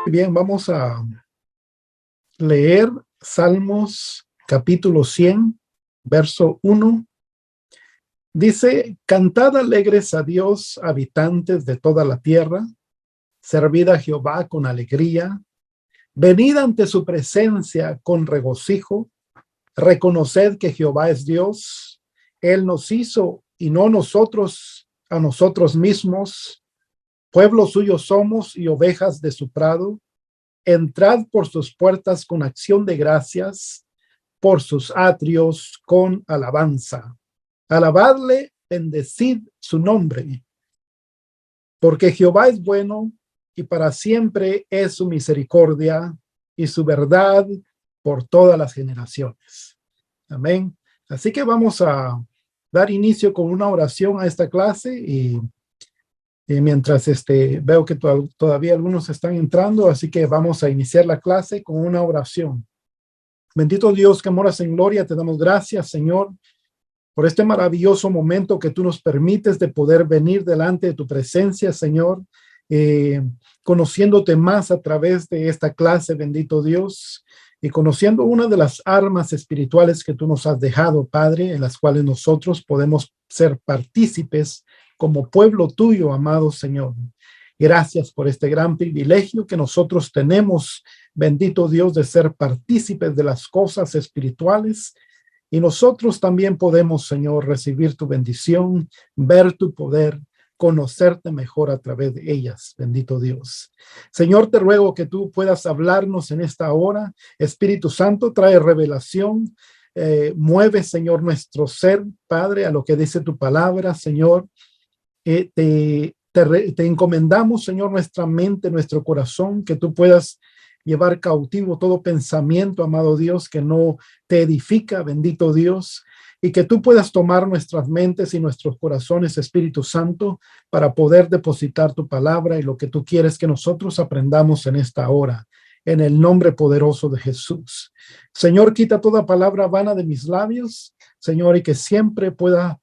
Bien, vamos a leer Salmos capítulo 100, verso 1. Dice: Cantad alegres a Dios, habitantes de toda la tierra, servid a Jehová con alegría, venid ante su presencia con regocijo, reconoced que Jehová es Dios, Él nos hizo y no nosotros a nosotros mismos, pueblo suyo somos y ovejas de su prado. Entrad por sus puertas con acción de gracias, por sus atrios con alabanza. Alabadle, bendecid su nombre, porque Jehová es bueno y para siempre es su misericordia y su verdad por todas las generaciones. Amén. Así que vamos a dar inicio con una oración a esta clase y mientras veo que todavía algunos están entrando, así que vamos a iniciar la clase con una oración. Bendito Dios que moras en gloria, te damos gracias, Señor, por este maravilloso momento que tú nos permites de poder venir delante de tu presencia, Señor, eh, conociéndote más a través de esta clase, bendito Dios, y conociendo una de las armas espirituales que tú nos has dejado, Padre, en las cuales nosotros podemos ser partícipes como pueblo tuyo, amado Señor. Gracias por este gran privilegio que nosotros tenemos, bendito Dios, de ser partícipes de las cosas espirituales. Y nosotros también podemos, Señor, recibir tu bendición, ver tu poder, conocerte mejor a través de ellas, bendito Dios. Señor, te ruego que tú puedas hablarnos en esta hora. Espíritu Santo, trae revelación, mueve, Señor, nuestro ser, Padre, a lo que dice tu palabra, Señor. Te encomendamos, Señor, nuestra mente, nuestro corazón, que tú puedas llevar cautivo todo pensamiento, amado Dios, que no te edifica, bendito Dios, y que tú puedas tomar nuestras mentes y nuestros corazones, Espíritu Santo, para poder depositar tu palabra y lo que tú quieres que nosotros aprendamos en esta hora, en el nombre poderoso de Jesús. Señor, quita toda palabra vana de mis labios, Señor, y que siempre pueda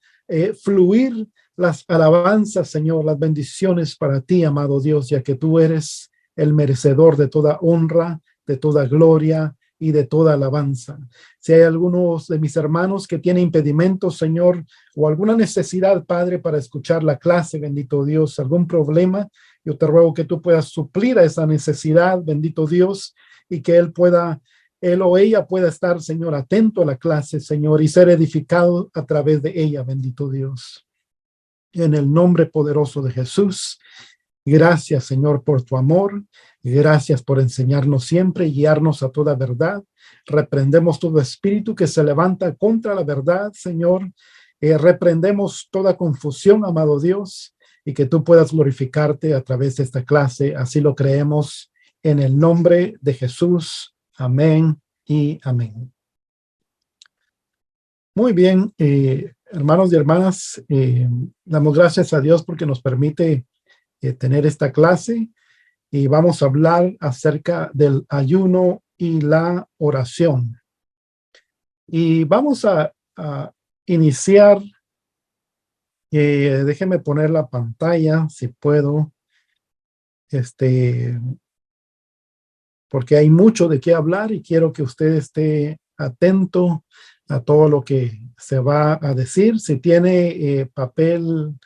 fluir las alabanzas, Señor, las bendiciones para ti, amado Dios, ya que tú eres el merecedor de toda honra, de toda gloria y de toda alabanza. Si hay algunos de mis hermanos que tienen impedimentos, Señor, o alguna necesidad, Padre, para escuchar la clase, bendito Dios, algún problema, yo te ruego que tú puedas suplir a esa necesidad, bendito Dios, y que él o ella pueda estar, Señor, atento a la clase, Señor, y ser edificado a través de ella, bendito Dios. En el nombre poderoso de Jesús. Gracias, Señor, por tu amor. Gracias por enseñarnos siempre y guiarnos a toda verdad. Reprendemos todo espíritu que se levanta contra la verdad, Señor. Reprendemos toda confusión, amado Dios, y que tú puedas glorificarte a través de esta clase. Así lo creemos en el nombre de Jesús. Amén y amén. Muy bien, hermanos y hermanas, damos gracias a Dios porque nos permite tener esta clase y vamos a hablar acerca del ayuno y la oración. Y vamos a iniciar, déjenme poner la pantalla si puedo, porque hay mucho de qué hablar y quiero que usted esté atento a todo lo que se va a decir. Si tiene papel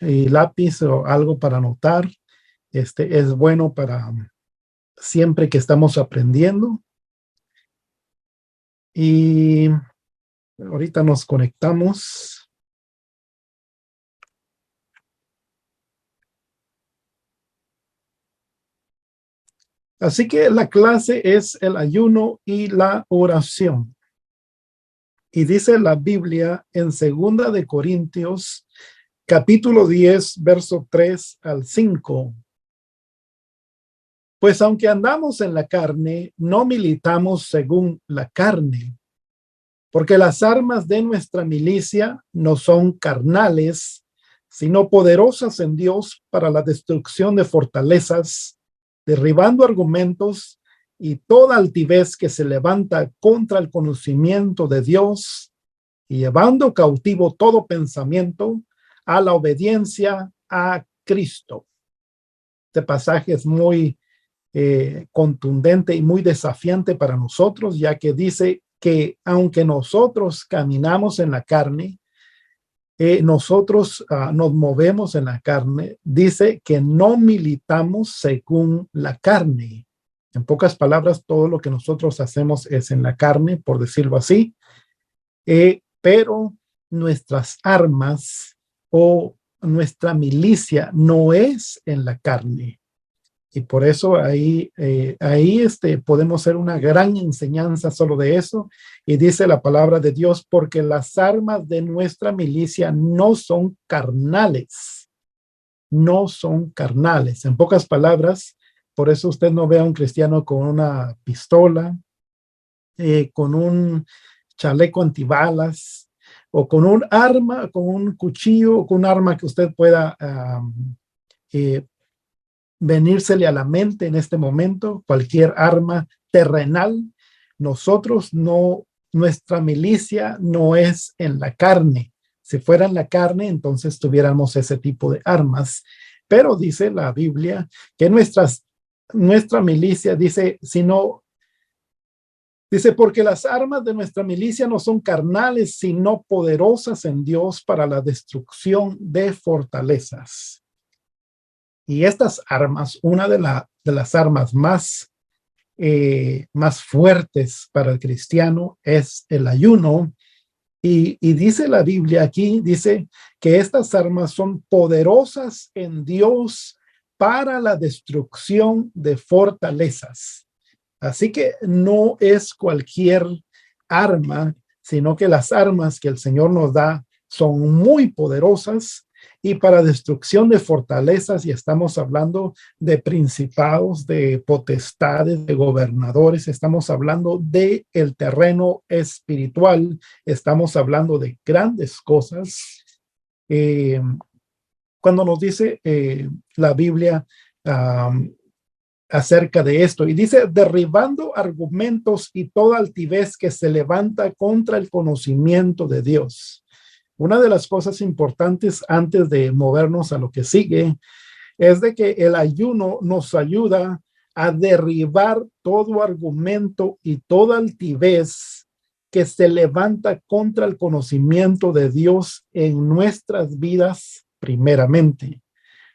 y lápiz o algo para anotar, es bueno para siempre que estamos aprendiendo. Y ahorita nos conectamos. Así que la clase es el ayuno y la oración. Y dice la Biblia en 2 de Corintios, capítulo 10, verso 3 al 5. Pues aunque andamos en la carne, no militamos según la carne, porque las armas de nuestra milicia no son carnales, sino poderosas en Dios para la destrucción de fortalezas, derribando argumentos y toda altivez que se levanta contra el conocimiento de Dios y llevando cautivo todo pensamiento a la obediencia a Cristo. Este pasaje es muy contundente y muy desafiante para nosotros, ya que dice que aunque nosotros caminamos en la carne, nosotros nos movemos en la carne, dice que no militamos según la carne. En pocas palabras, todo lo que nosotros hacemos es en la carne, por decirlo así, pero nuestras armas o nuestra milicia no es en la carne. Y por eso ahí podemos hacer una gran enseñanza solo de eso. Y dice la palabra de Dios, porque las armas de nuestra milicia no son carnales, no son carnales. En pocas palabras, por eso usted no ve a un cristiano con una pistola, con un chaleco antibalas, o con un arma, con un cuchillo, o con un arma que usted pueda venírsele a la mente en este momento, cualquier arma terrenal. Nosotros no, nuestra milicia no es en la carne. Si fuera en la carne, entonces tuviéramos ese tipo de armas. Pero dice la Biblia que nuestra milicia, dice, porque las armas de nuestra milicia no son carnales, sino poderosas en Dios para la destrucción de fortalezas. Y estas armas, una de las armas más fuertes para el cristiano es el ayuno. Y dice la Biblia aquí, dice que estas armas son poderosas en Dios para la destrucción de fortalezas. Así que no es cualquier arma, sino que las armas que el Señor nos da son muy poderosas y para destrucción de fortalezas, y estamos hablando de principados, de potestades, de gobernadores, estamos hablando de el terreno espiritual, estamos hablando de grandes cosas. Cuando nos dice la Biblia acerca de esto, y dice, derribando argumentos y toda altivez que se levanta contra el conocimiento de Dios. Una de las cosas importantes antes de movernos a lo que sigue es de que el ayuno nos ayuda a derribar todo argumento y toda altivez que se levanta contra el conocimiento de Dios en nuestras vidas primeramente.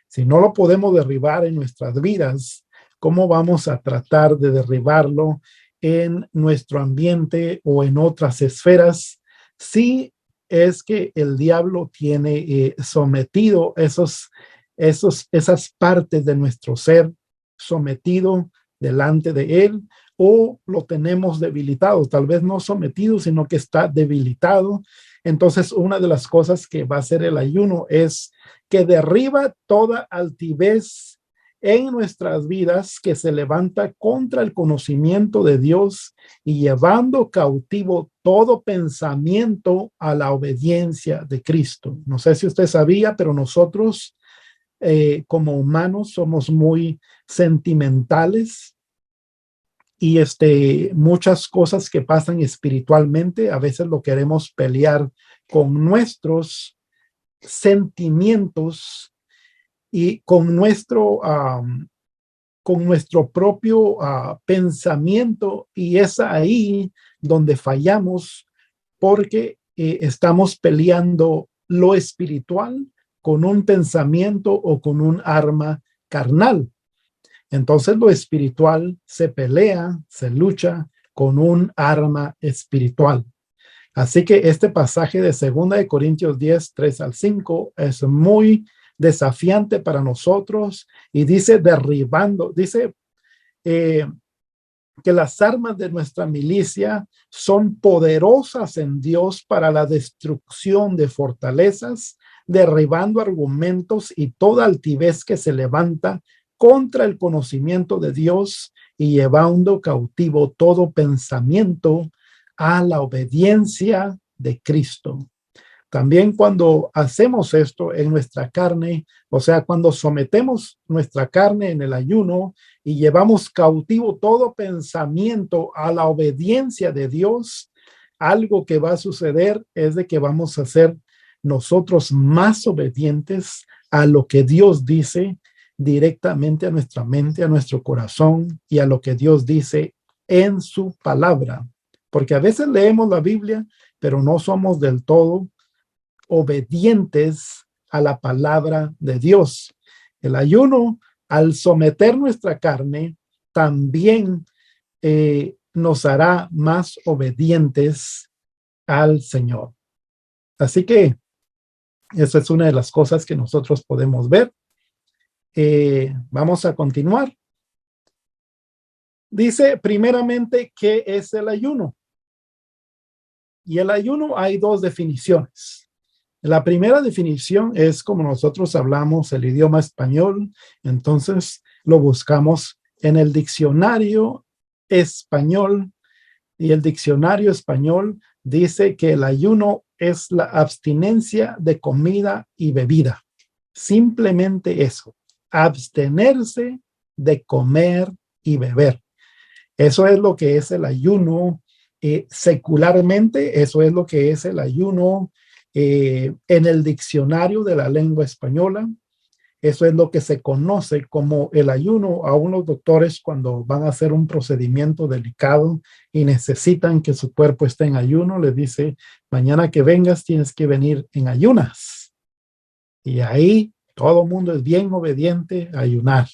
Si no lo podemos derribar en nuestras vidas, ¿cómo vamos a tratar de derribarlo en nuestro ambiente o en otras esferas? Sí, es que el diablo tiene sometido esas partes de nuestro ser, sometido delante de él, o lo tenemos debilitado, tal vez no sometido, sino que está debilitado. Entonces, una de las cosas que va a hacer el ayuno es que derriba toda altivez en nuestras vidas que se levanta contra el conocimiento de Dios y llevando cautivo todo pensamiento a la obediencia de Cristo. No sé si usted sabía, pero nosotros como humanos somos muy sentimentales y muchas cosas que pasan espiritualmente, a veces lo queremos pelear con nuestros sentimientos y con nuestro propio pensamiento, y es ahí donde fallamos porque estamos peleando lo espiritual con un pensamiento o con un arma carnal. Entonces lo espiritual se pelea, se lucha con un arma espiritual. Así que este pasaje de 2 Corintios 10, 3 al 5 es muy desafiante para nosotros y dice dice que las armas de nuestra milicia son poderosas en Dios para la destrucción de fortalezas, derribando argumentos y toda altivez que se levanta contra el conocimiento de Dios y llevando cautivo todo pensamiento a la obediencia de Cristo. También cuando hacemos esto en nuestra carne, o sea, cuando sometemos nuestra carne en el ayuno y llevamos cautivo todo pensamiento a la obediencia de Dios, algo que va a suceder es de que vamos a ser nosotros más obedientes a lo que Dios dice directamente a nuestra mente, a nuestro corazón y a lo que Dios dice en su palabra. Porque a veces leemos la Biblia, pero no somos del todo obedientes a la palabra de Dios. El ayuno, al someter nuestra carne, también nos hará más obedientes al Señor. Así que esa es una de las cosas que nosotros podemos ver. Vamos a continuar. Dice primeramente, ¿qué es el ayuno? Y el ayuno hay dos definiciones. La primera definición es como nosotros hablamos el idioma español, entonces lo buscamos en el diccionario español y el diccionario español dice que el ayuno es la abstinencia de comida y bebida. Simplemente eso, abstenerse de comer y beber. Eso es lo que es el ayuno secularmente, eso es lo que es el ayuno en el diccionario de la lengua española. Eso es lo que se conoce como el ayuno. Aún los doctores cuando van a hacer un procedimiento delicado y necesitan que su cuerpo esté en ayuno, les dice, mañana que vengas tienes que venir en ayunas. Y ahí todo el mundo es bien obediente a ayunar.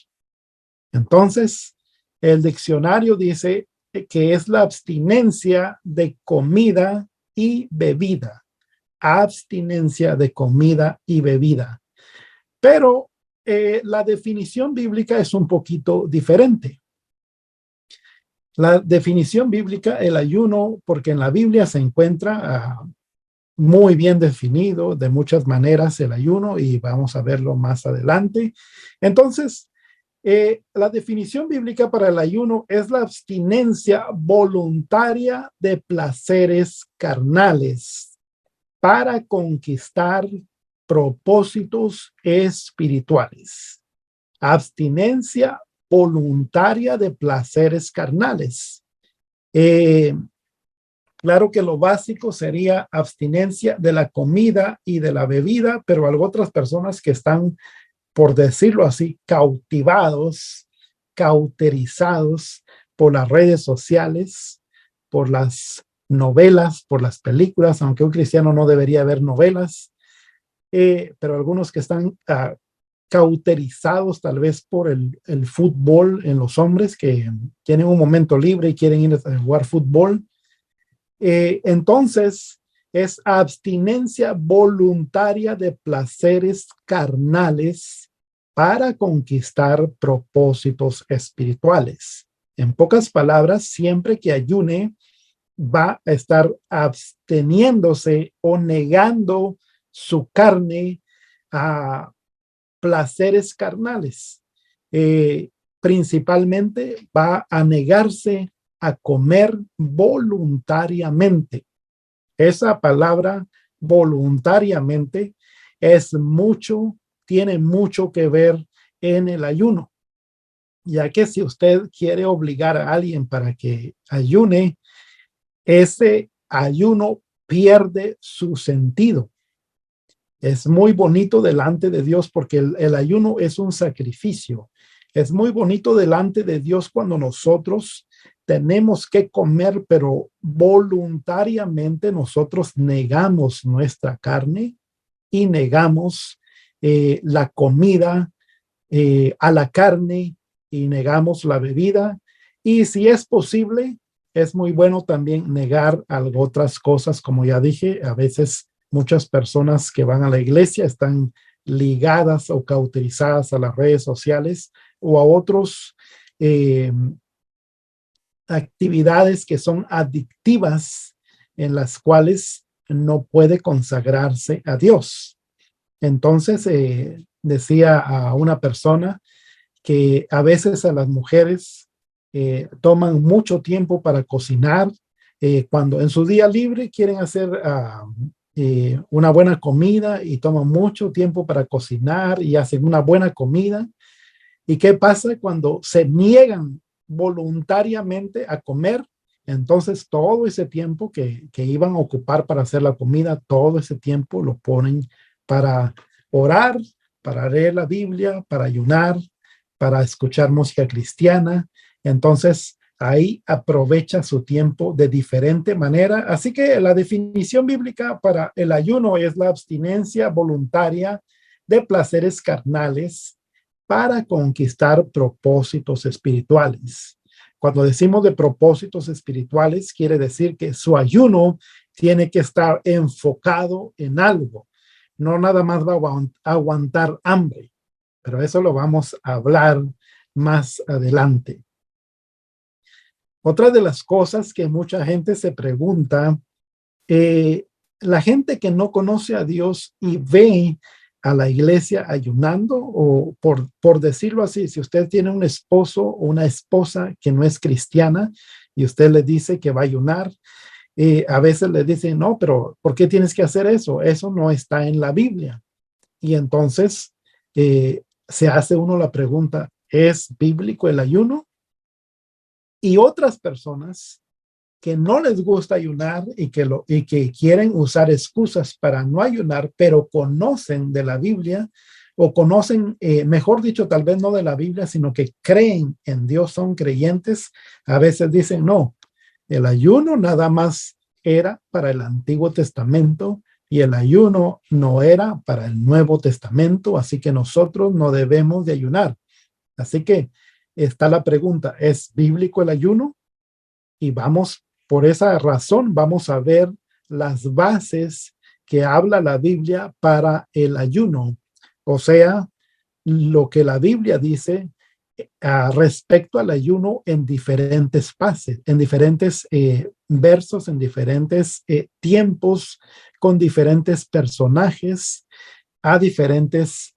Entonces, el diccionario dice que es la abstinencia de comida y bebida. Abstinencia de comida y bebida. Pero la definición bíblica es un poquito diferente. La definición bíblica, el ayuno, porque en la Biblia se encuentra muy bien definido de muchas maneras el ayuno y vamos a verlo más adelante. Entonces, la definición bíblica para el ayuno es la abstinencia voluntaria de placeres carnales para conquistar propósitos espirituales. Abstinencia voluntaria de placeres carnales. Claro que lo básico sería abstinencia de la comida y de la bebida, pero hay otras personas que están, por decirlo así, cauterizados por las redes sociales, por las novelas, por las películas, aunque un cristiano no debería ver novelas, pero algunos que están cauterizados tal vez por el fútbol en los hombres que tienen un momento libre y quieren ir a jugar fútbol. Entonces, es abstinencia voluntaria de placeres carnales para conquistar propósitos espirituales. En pocas palabras, siempre que ayune, va a estar absteniéndose o negando su carne a placeres carnales. Principalmente va a negarse a comer voluntariamente. Esa palabra voluntariamente tiene mucho que ver en el ayuno, ya que si usted quiere obligar a alguien para que ayune, ese ayuno pierde su sentido. Es muy bonito delante de Dios porque el ayuno es un sacrificio. Es muy bonito delante de Dios cuando nosotros tenemos que comer, pero voluntariamente nosotros negamos nuestra carne y negamos la comida a la carne y negamos la bebida. Y si es posible, es muy bueno también negar otras cosas, como ya dije, a veces muchas personas que van a la iglesia están ligadas o cauterizadas a las redes sociales o a otros actividades que son adictivas en las cuales no puede consagrarse a Dios. Entonces, decía a una persona que a veces a las mujeres toman mucho tiempo para cocinar, cuando en su día libre quieren hacer una buena comida y toman mucho tiempo para cocinar y hacen una buena comida. ¿Y qué pasa cuando se niegan voluntariamente a comer? Entonces todo ese tiempo que iban a ocupar para hacer la comida, todo ese tiempo lo ponen para orar, para leer la Biblia, para ayunar, para escuchar música cristiana. Entonces, ahí aprovecha su tiempo de diferente manera. Así que la definición bíblica para el ayuno es la abstinencia voluntaria de placeres carnales para conquistar propósitos espirituales. Cuando decimos de propósitos espirituales, quiere decir que su ayuno tiene que estar enfocado en algo. No nada más va a aguantar hambre, pero eso lo vamos a hablar más adelante. Otra de las cosas que mucha gente se pregunta, la gente que no conoce a Dios y ve a la iglesia ayunando, o por decirlo así, si usted tiene un esposo o una esposa que no es cristiana y usted le dice que va a ayunar, a veces le dicen, no, pero ¿por qué tienes que hacer eso? Eso no está en la Biblia. Y entonces se hace uno la pregunta, ¿es bíblico el ayuno? Y otras personas que no les gusta ayunar y que quieren usar excusas para no ayunar, pero conocen de la Biblia o conocen, mejor dicho, tal vez no de la Biblia, sino que creen en Dios, son creyentes, a veces dicen, no, el ayuno nada más era para el Antiguo Testamento y el ayuno no era para el Nuevo Testamento, así que nosotros no debemos de ayunar. Así que está la pregunta, ¿es bíblico el ayuno? Y por esa razón, vamos a ver las bases que habla la Biblia para el ayuno. O sea, lo que la Biblia dice respecto al ayuno en diferentes pases, en diferentes versos, en diferentes tiempos, con diferentes personajes, a diferentes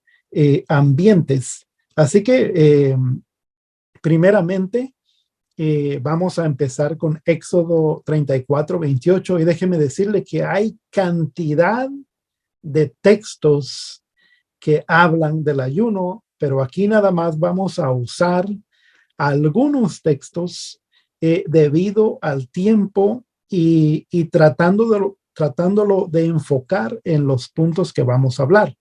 ambientes. Así que, primeramente, vamos a empezar con Éxodo 34:28 y déjeme decirle que hay cantidad de textos que hablan del ayuno, pero aquí nada más vamos a usar algunos textos debido al tiempo y tratándolo de enfocar en los puntos que vamos a hablar.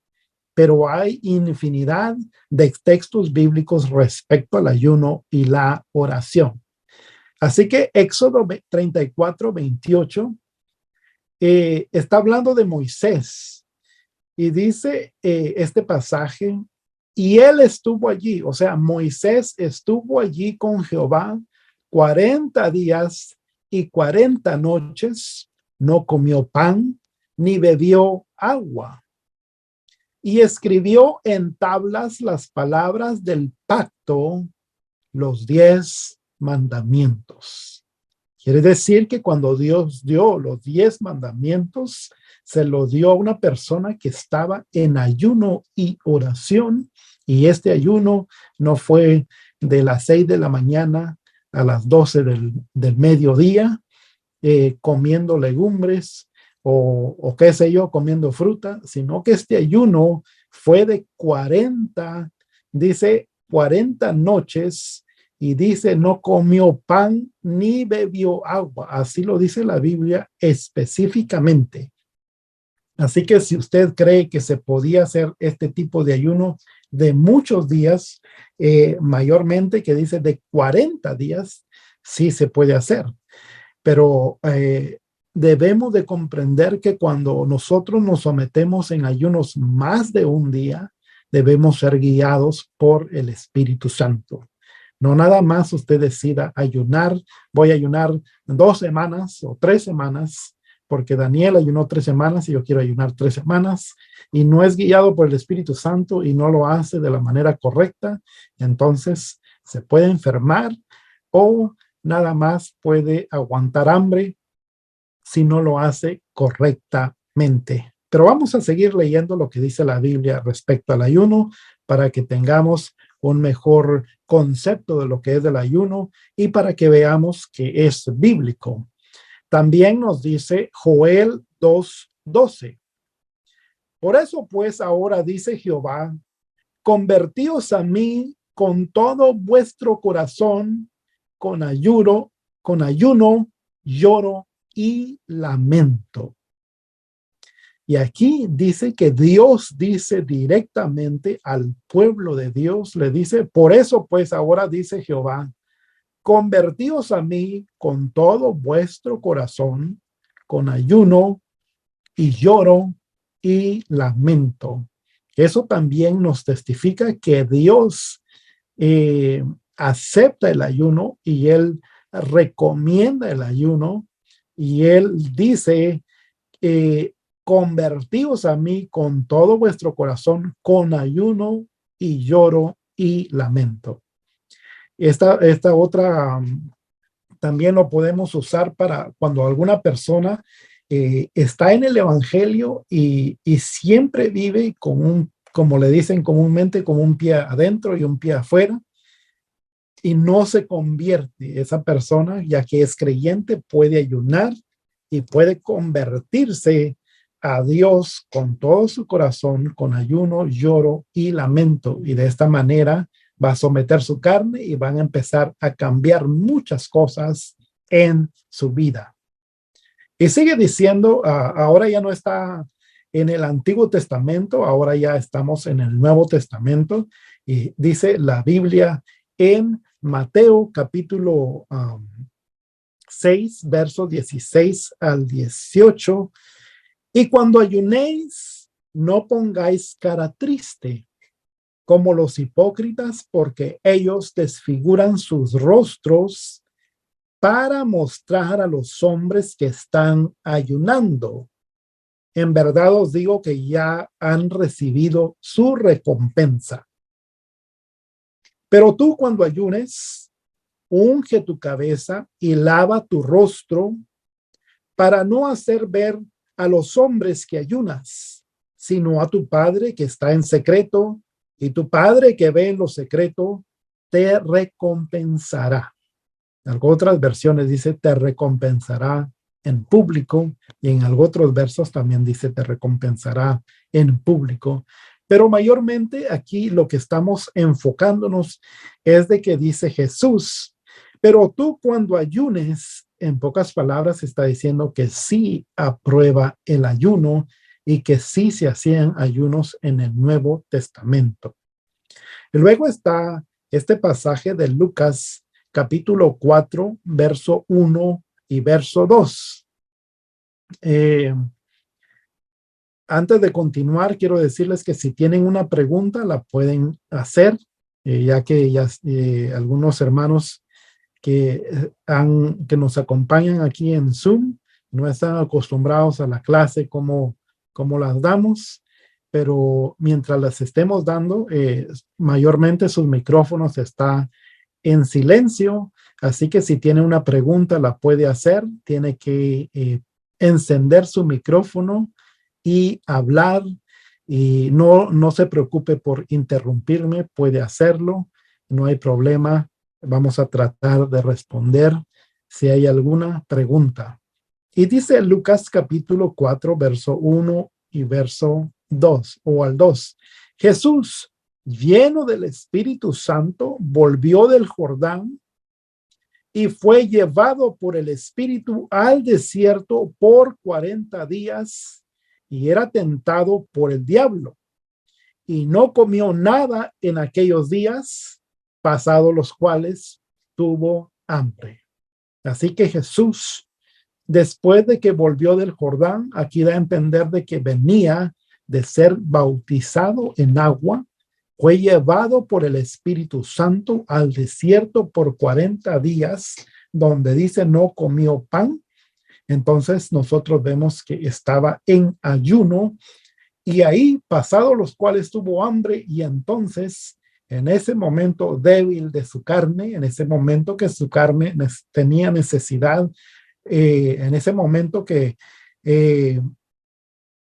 Pero hay infinidad de textos bíblicos respecto al ayuno y la oración. Así que Éxodo 34:28 está hablando de Moisés y dice este pasaje, y él estuvo allí, o sea, Moisés estuvo allí con Jehová 40 días y 40 noches, no comió pan ni bebió agua. Y escribió en tablas las palabras del pacto, los 10 mandamientos. Quiere decir que cuando Dios dio los 10 mandamientos, se lo dio a una persona que estaba en ayuno y oración. Y este ayuno no fue de las 6 de la mañana a las 12 del mediodía, comiendo legumbres o qué sé yo, comiendo fruta, sino que este ayuno fue de 40, dice 40 noches, y dice no comió pan ni bebió agua. Así lo dice la Biblia específicamente. Así que si usted cree que se podía hacer este tipo de ayuno de muchos días, mayormente que dice de 40 días, sí se puede hacer. Pero debemos de comprender que cuando nosotros nos sometemos en ayunos más de un día, debemos ser guiados por el Espíritu Santo. No nada más usted decida ayunar, voy a ayunar 2 semanas o 3 semanas, porque Daniel ayunó 3 semanas y yo quiero ayunar 3 semanas, y no es guiado por el Espíritu Santo y no lo hace de la manera correcta, entonces se puede enfermar o nada más puede aguantar hambre si no lo hace correctamente. Pero vamos a seguir leyendo lo que dice la Biblia respecto al ayuno para que tengamos un mejor concepto de lo que es el ayuno y para que veamos que es bíblico. También nos dice Joel 2:12. Por eso pues ahora dice Jehová, convertíos a mí con todo vuestro corazón, con ayuno, lloro y lamento. Y aquí dice que Dios dice directamente al pueblo de Dios, le dice, por eso pues ahora dice Jehová, convertíos a mí con todo vuestro corazón, con ayuno y lloro y lamento. Eso también nos testifica que Dios acepta el ayuno y Él recomienda el ayuno y Él dice, convertíos a mí con todo vuestro corazón, con ayuno y lloro y lamento. Esta otra también lo podemos usar para cuando alguna persona está en el evangelio y siempre vive con un, como le dicen comúnmente, con un pie adentro y un pie afuera, y no se convierte. Esa persona, ya que es creyente, puede ayunar y puede convertirse a Dios con todo su corazón, con ayuno, lloro y lamento. Y de esta manera va a someter su carne y van a empezar a cambiar muchas cosas en su vida. Y sigue diciendo, ahora ya no está en el Antiguo Testamento, ahora ya estamos en el Nuevo Testamento. Y dice la Biblia en Mateo capítulo 6, versos 16 al 18. Y cuando ayunéis, no pongáis cara triste como los hipócritas, porque ellos desfiguran sus rostros para mostrar a los hombres que están ayunando. En verdad os digo que ya han recibido su recompensa. Pero tú cuando ayunes, unge tu cabeza y lava tu rostro para no hacer ver a los hombres que ayunas, sino a tu Padre que está en secreto, y tu Padre que ve en lo secreto te recompensará. En otras versiones dice te recompensará en público, y en otros versos también dice te recompensará en público. Pero mayormente aquí lo que estamos enfocándonos es de que dice Jesús, pero tú cuando ayunes, en pocas palabras está diciendo que sí aprueba el ayuno y que sí se hacían ayunos en el Nuevo Testamento. Y luego está este pasaje de Lucas capítulo 4, verso 1 y verso 2. Antes de continuar, quiero decirles que si tienen una pregunta, la pueden hacer, ya que ya, algunos hermanos que nos acompañan aquí en Zoom no están acostumbrados a la clase como las damos, pero mientras las estemos dando, mayormente sus micrófonos están en silencio, así que si tiene una pregunta la puede hacer, tiene que encender su micrófono y hablar, y no se preocupe por interrumpirme, puede hacerlo, no hay problema, vamos a tratar de responder si hay alguna pregunta. Y dice Lucas capítulo 4, verso 1 y verso 2 o al 2. Jesús, lleno del Espíritu Santo, volvió del Jordán y fue llevado por el Espíritu al desierto por 40 días y era tentado por el diablo. Y no comió nada en aquellos días, pasados los cuales tuvo hambre. Así que Jesús, después de que volvió del Jordán, aquí da a entender de que venía de ser bautizado en agua, fue llevado por el Espíritu Santo al desierto por 40 días, donde dice no comió pan. Entonces nosotros vemos que estaba en ayuno y ahí pasados los cuales tuvo hambre, y entonces en ese momento débil de su carne, en ese momento que su carne tenía necesidad, en ese momento que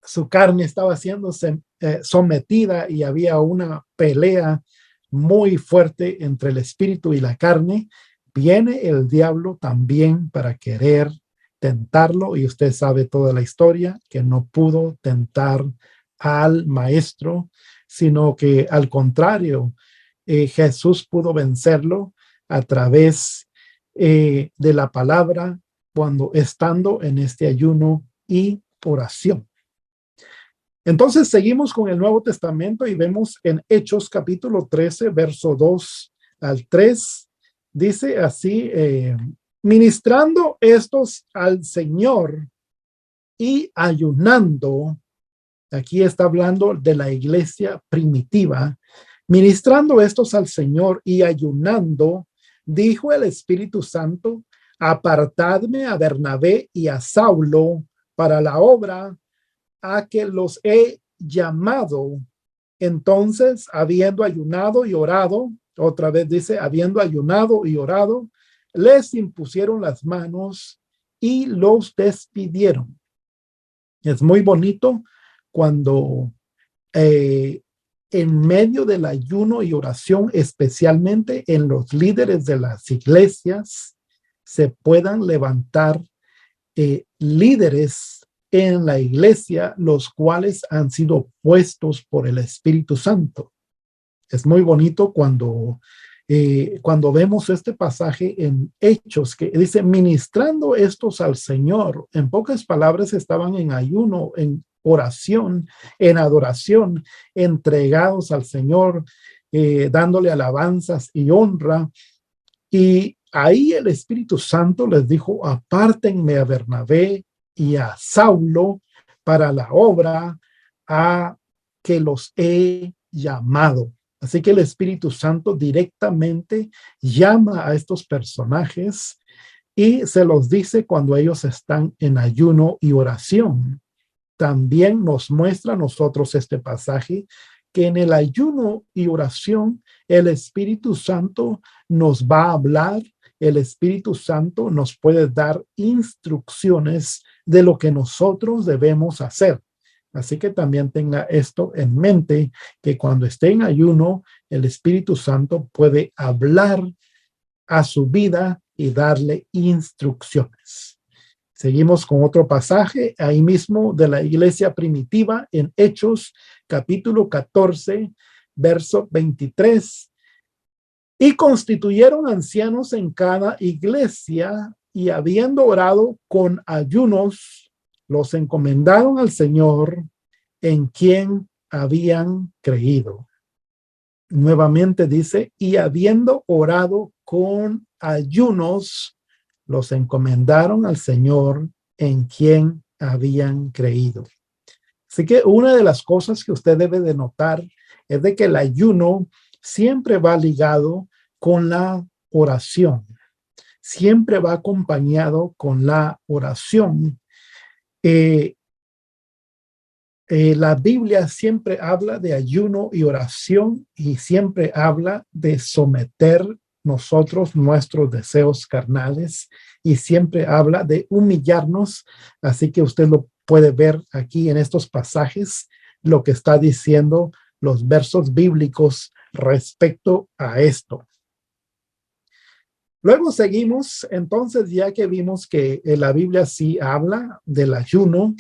su carne estaba siendo sometida y había una pelea muy fuerte entre el espíritu y la carne, viene el diablo también para querer tentarlo, y usted sabe toda la historia, que no pudo tentar al maestro, sino que al contrario, Jesús pudo vencerlo a través de la palabra, cuando estando en este ayuno y oración. Entonces seguimos con el Nuevo Testamento y vemos en Hechos capítulo 13, verso 2 al 3, dice así, ministrando estos al Señor y ayunando. Aquí está hablando de la iglesia primitiva. Ministrando estos al Señor y ayunando, dijo el Espíritu Santo: apartadme a Bernabé y a Saulo para la obra a que los he llamado. Entonces, habiendo ayunado y orado, otra vez dice, habiendo ayunado y orado, les impusieron las manos y los despidieron. Es muy bonito cuando en medio del ayuno y oración, especialmente en los líderes de las iglesias, se puedan levantar líderes en la iglesia, los cuales han sido puestos por el Espíritu Santo. Es muy bonito cuando vemos este pasaje en Hechos que dice, ministrando estos al Señor. En pocas palabras, estaban en ayuno, en oración, en adoración, entregados al Señor, dándole alabanzas y honra. Y ahí el Espíritu Santo les dijo, apártenme a Bernabé y a Saulo para la obra a que los he llamado. Así que el Espíritu Santo directamente llama a estos personajes y se los dice cuando ellos están en ayuno y oración. También nos muestra a nosotros este pasaje que en el ayuno y oración el Espíritu Santo nos va a hablar, el Espíritu Santo nos puede dar instrucciones de lo que nosotros debemos hacer. Así que también tenga esto en mente, que cuando esté en ayuno, el Espíritu Santo puede hablar a su vida y darle instrucciones. Seguimos con otro pasaje, ahí mismo de la iglesia primitiva, en Hechos, capítulo 14, verso 23. Y constituyeron ancianos en cada iglesia, y habiendo orado con ayunos, los encomendaron al Señor en quien habían creído. Nuevamente dice, y habiendo orado con ayunos, los encomendaron al Señor en quien habían creído. Así que una de las cosas que usted debe de notar es de que el ayuno siempre va ligado con la oración. Siempre va acompañado con la oración. La Biblia siempre habla de ayuno y oración y siempre habla de someter nosotros nuestros deseos carnales y siempre habla de humillarnos. Así que usted lo puede ver aquí en estos pasajes, lo que está diciendo los versos bíblicos respecto a esto. Luego seguimos, entonces, ya que vimos que la Biblia sí habla del ayuno,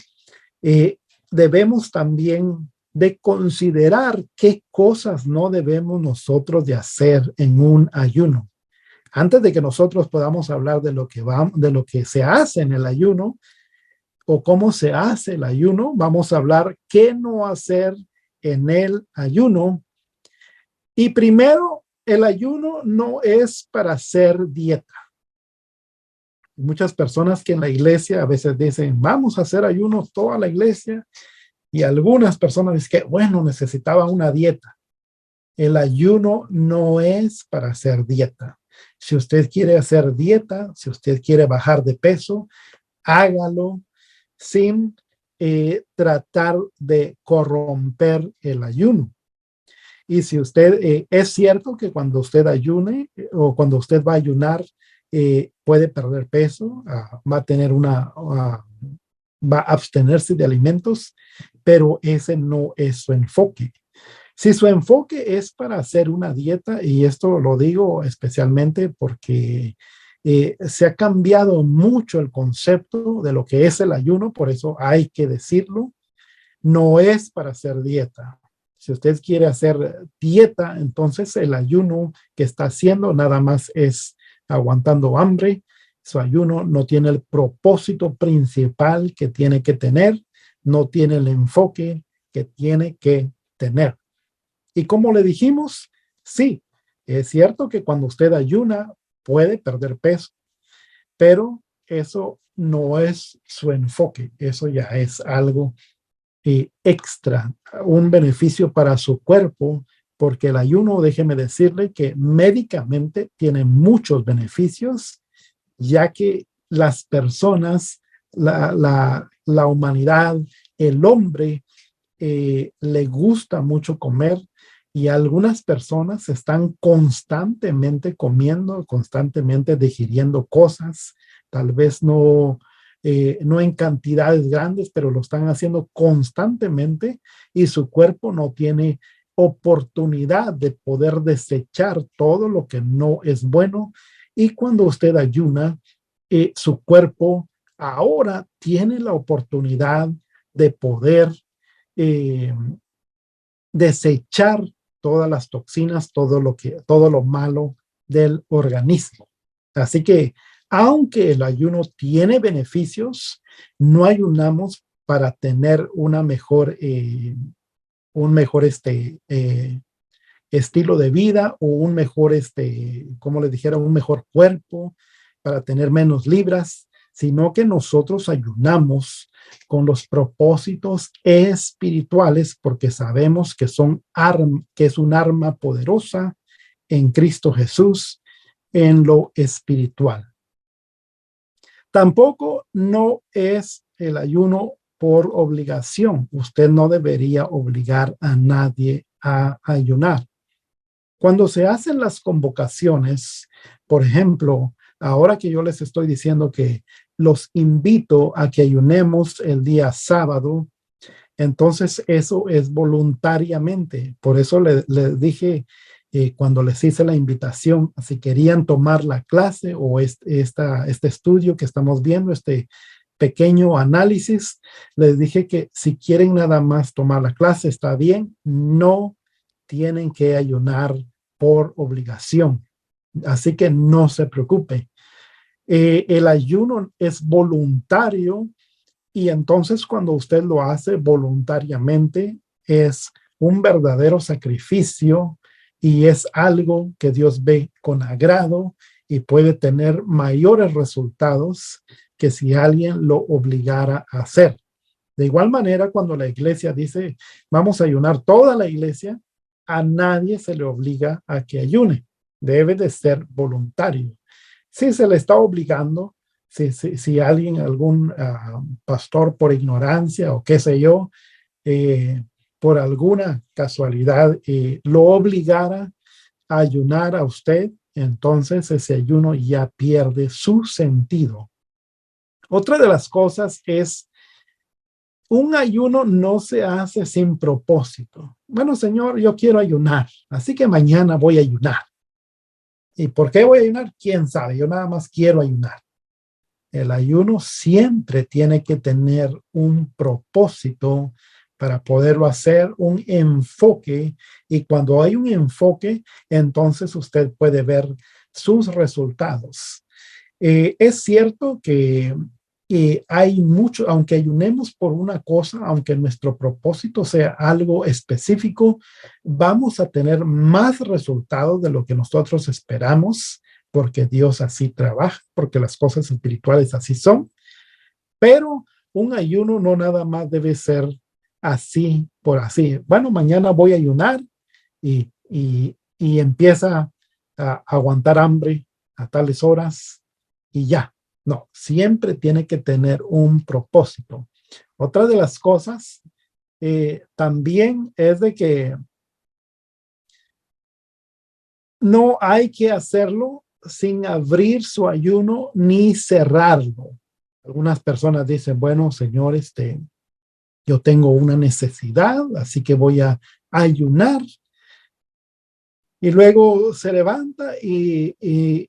debemos también de considerar qué cosas no debemos nosotros de hacer en un ayuno. Antes de que nosotros podamos hablar de lo que se hace en el ayuno o cómo se hace el ayuno, vamos a hablar qué no hacer en el ayuno. Y primero, el ayuno no es para hacer dieta. Muchas personas que en la iglesia a veces dicen, vamos a hacer ayunos toda la iglesia. Y algunas personas dicen que, bueno, necesitaba una dieta. El ayuno no es para hacer dieta. Si usted quiere hacer dieta, si usted quiere bajar de peso, hágalo sin tratar de corromper el ayuno. Y si usted, es cierto que cuando usted ayune o cuando usted va a ayunar, puede perder peso, va a tener va a abstenerse de alimentos, pero ese no es su enfoque. Si su enfoque es para hacer una dieta, y esto lo digo especialmente porque se ha cambiado mucho el concepto de lo que es el ayuno, por eso hay que decirlo, no es para hacer dieta. Si usted quiere hacer dieta, entonces el ayuno que está haciendo nada más es aguantando hambre. Su ayuno no tiene el propósito principal que tiene que tener, no tiene el enfoque que tiene que tener. Y como le dijimos, sí, es cierto que cuando usted ayuna puede perder peso, pero eso no es su enfoque, eso ya es algo extra, un beneficio para su cuerpo, porque el ayuno, déjeme decirle que médicamente tiene muchos beneficios, ya que las personas, la humanidad, el hombre, le gusta mucho comer y algunas personas están constantemente comiendo, constantemente digiriendo cosas, tal vez no en cantidades grandes, pero lo están haciendo constantemente y su cuerpo no tiene oportunidad de poder desechar todo lo que no es bueno. Y cuando usted ayuna, su cuerpo ahora tiene la oportunidad de poder eh, desechar todas las toxinas, todo lo malo del organismo. Así que, aunque el ayuno tiene beneficios, no ayunamos para tener un mejor estilo de vida o un mejor, como les dijera, un mejor cuerpo, para tener menos libras, sino que nosotros ayunamos con los propósitos espirituales porque sabemos que es un arma poderosa en Cristo Jesús en lo espiritual. Tampoco no es el ayuno por obligación. Usted no debería obligar a nadie a ayunar. Cuando se hacen las convocaciones, por ejemplo, ahora que yo les estoy diciendo que los invito a que ayunemos el día sábado, entonces eso es voluntariamente. Por eso les dije cuando les hice la invitación, si querían tomar la clase o este estudio que estamos viendo, este pequeño análisis, les dije que si quieren nada más tomar la clase, está bien, no tienen que ayunar por obligación. Así que no se preocupe. El ayuno es voluntario y entonces cuando usted lo hace voluntariamente es un verdadero sacrificio y es algo que Dios ve con agrado y puede tener mayores resultados que si alguien lo obligara a hacer. De igual manera, cuando la iglesia dice, vamos a ayunar toda la iglesia, a nadie se le obliga a que ayune. Debe de ser voluntario. Si se le está obligando, si alguien, algún pastor por ignorancia o qué sé yo, por alguna casualidad, lo obligara a ayunar a usted, entonces ese ayuno ya pierde su sentido. Otra de las cosas es un ayuno no se hace sin propósito. Bueno, Señor, yo quiero ayunar, así que mañana voy a ayunar. ¿Y por qué voy a ayunar? ¿Quién sabe? Yo nada más quiero ayunar. El ayuno siempre tiene que tener un propósito para poderlo hacer, un enfoque. Y cuando hay un enfoque, entonces usted puede ver sus resultados. Es cierto que hay mucho, aunque ayunemos por una cosa, aunque nuestro propósito sea algo específico, vamos a tener más resultados de lo que nosotros esperamos, porque Dios así trabaja, porque las cosas espirituales así son. Pero un ayuno no nada más debe ser así por así. Bueno, mañana voy a ayunar y empieza a aguantar hambre a tales horas y ya. No, siempre tiene que tener un propósito. Otra de las cosas también es de que no hay que hacerlo sin abrir su ayuno ni cerrarlo. Algunas personas dicen, bueno, señor, yo tengo una necesidad, así que voy a ayunar. Y luego se levanta y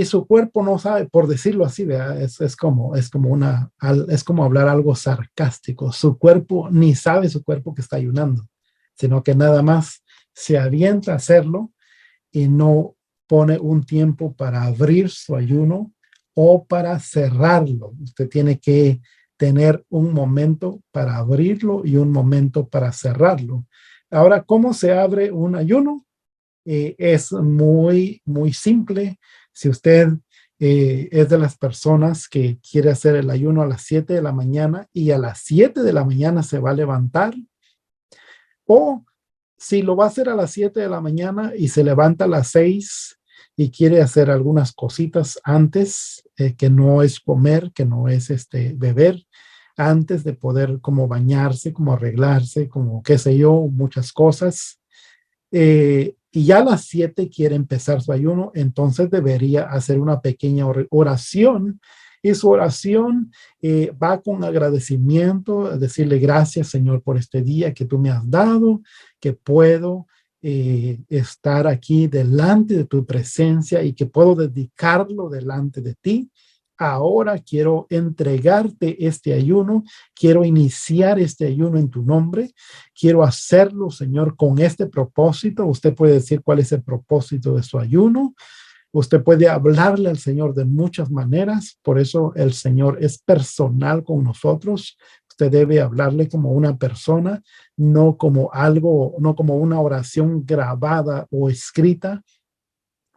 su cuerpo no sabe, por decirlo así, es como hablar algo sarcástico. Su cuerpo ni sabe su cuerpo que está ayunando, sino que nada más se avienta a hacerlo y no pone un tiempo para abrir su ayuno o para cerrarlo. Usted tiene que tener un momento para abrirlo y un momento para cerrarlo. Ahora, ¿cómo se abre un ayuno? Es muy simple. Si usted es de las personas que quiere hacer el ayuno a las 7 de la mañana y a las 7 de la mañana se va a levantar, o si lo va a hacer a las 7 de la mañana y se levanta a las 6 y quiere hacer algunas cositas antes, que no es comer, que no es beber, antes de poder como bañarse, como arreglarse, como qué sé yo, muchas cosas. Y ya a las 7 quiere empezar su ayuno, entonces debería hacer una pequeña oración. Y su oración va con agradecimiento, decirle gracias, Señor, por este día que tú me has dado, que puedo estar aquí delante de tu presencia y que puedo dedicarlo delante de ti. Ahora quiero entregarte este ayuno, quiero iniciar este ayuno en tu nombre, quiero hacerlo, Señor, con este propósito. Usted puede decir cuál es el propósito de su ayuno. Usted puede hablarle al Señor de muchas maneras, por eso el Señor es personal con nosotros. Usted debe hablarle como una persona, no como algo, no como una oración grabada o escrita,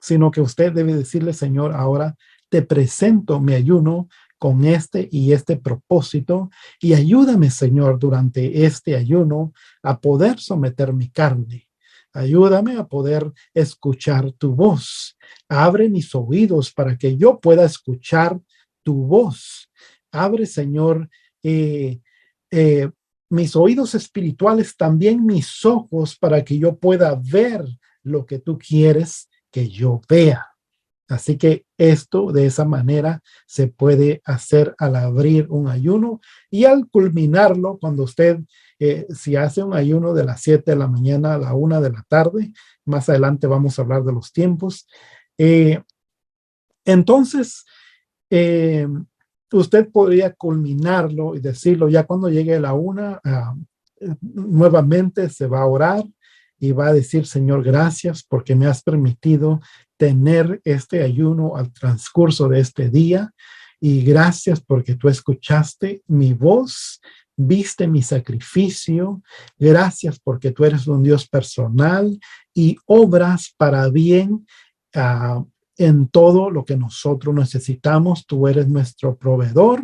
sino que usted debe decirle, Señor, ahora te presento mi ayuno con este y este propósito y ayúdame, Señor, durante este ayuno a poder someter mi carne. Ayúdame a poder escuchar tu voz. Abre mis oídos para que yo pueda escuchar tu voz. Abre, Señor, eh, eh, mis oídos espirituales, también mis ojos, para que yo pueda ver lo que tú quieres que yo vea. Así que esto de esa manera se puede hacer al abrir un ayuno y al culminarlo, cuando usted, si hace un ayuno de las 7 de la mañana a la 1 de la tarde, más adelante vamos a hablar de los tiempos. Eh, entonces, eh, usted podría culminarlo y decirlo ya cuando llegue a la 1, nuevamente se va a orar y va a decir, Señor, gracias porque me has permitido tener este ayuno al transcurso de este día y gracias porque tú escuchaste mi voz, viste mi sacrificio, gracias porque tú eres un Dios personal y obras para bien en todo lo que nosotros necesitamos. Tú eres nuestro proveedor.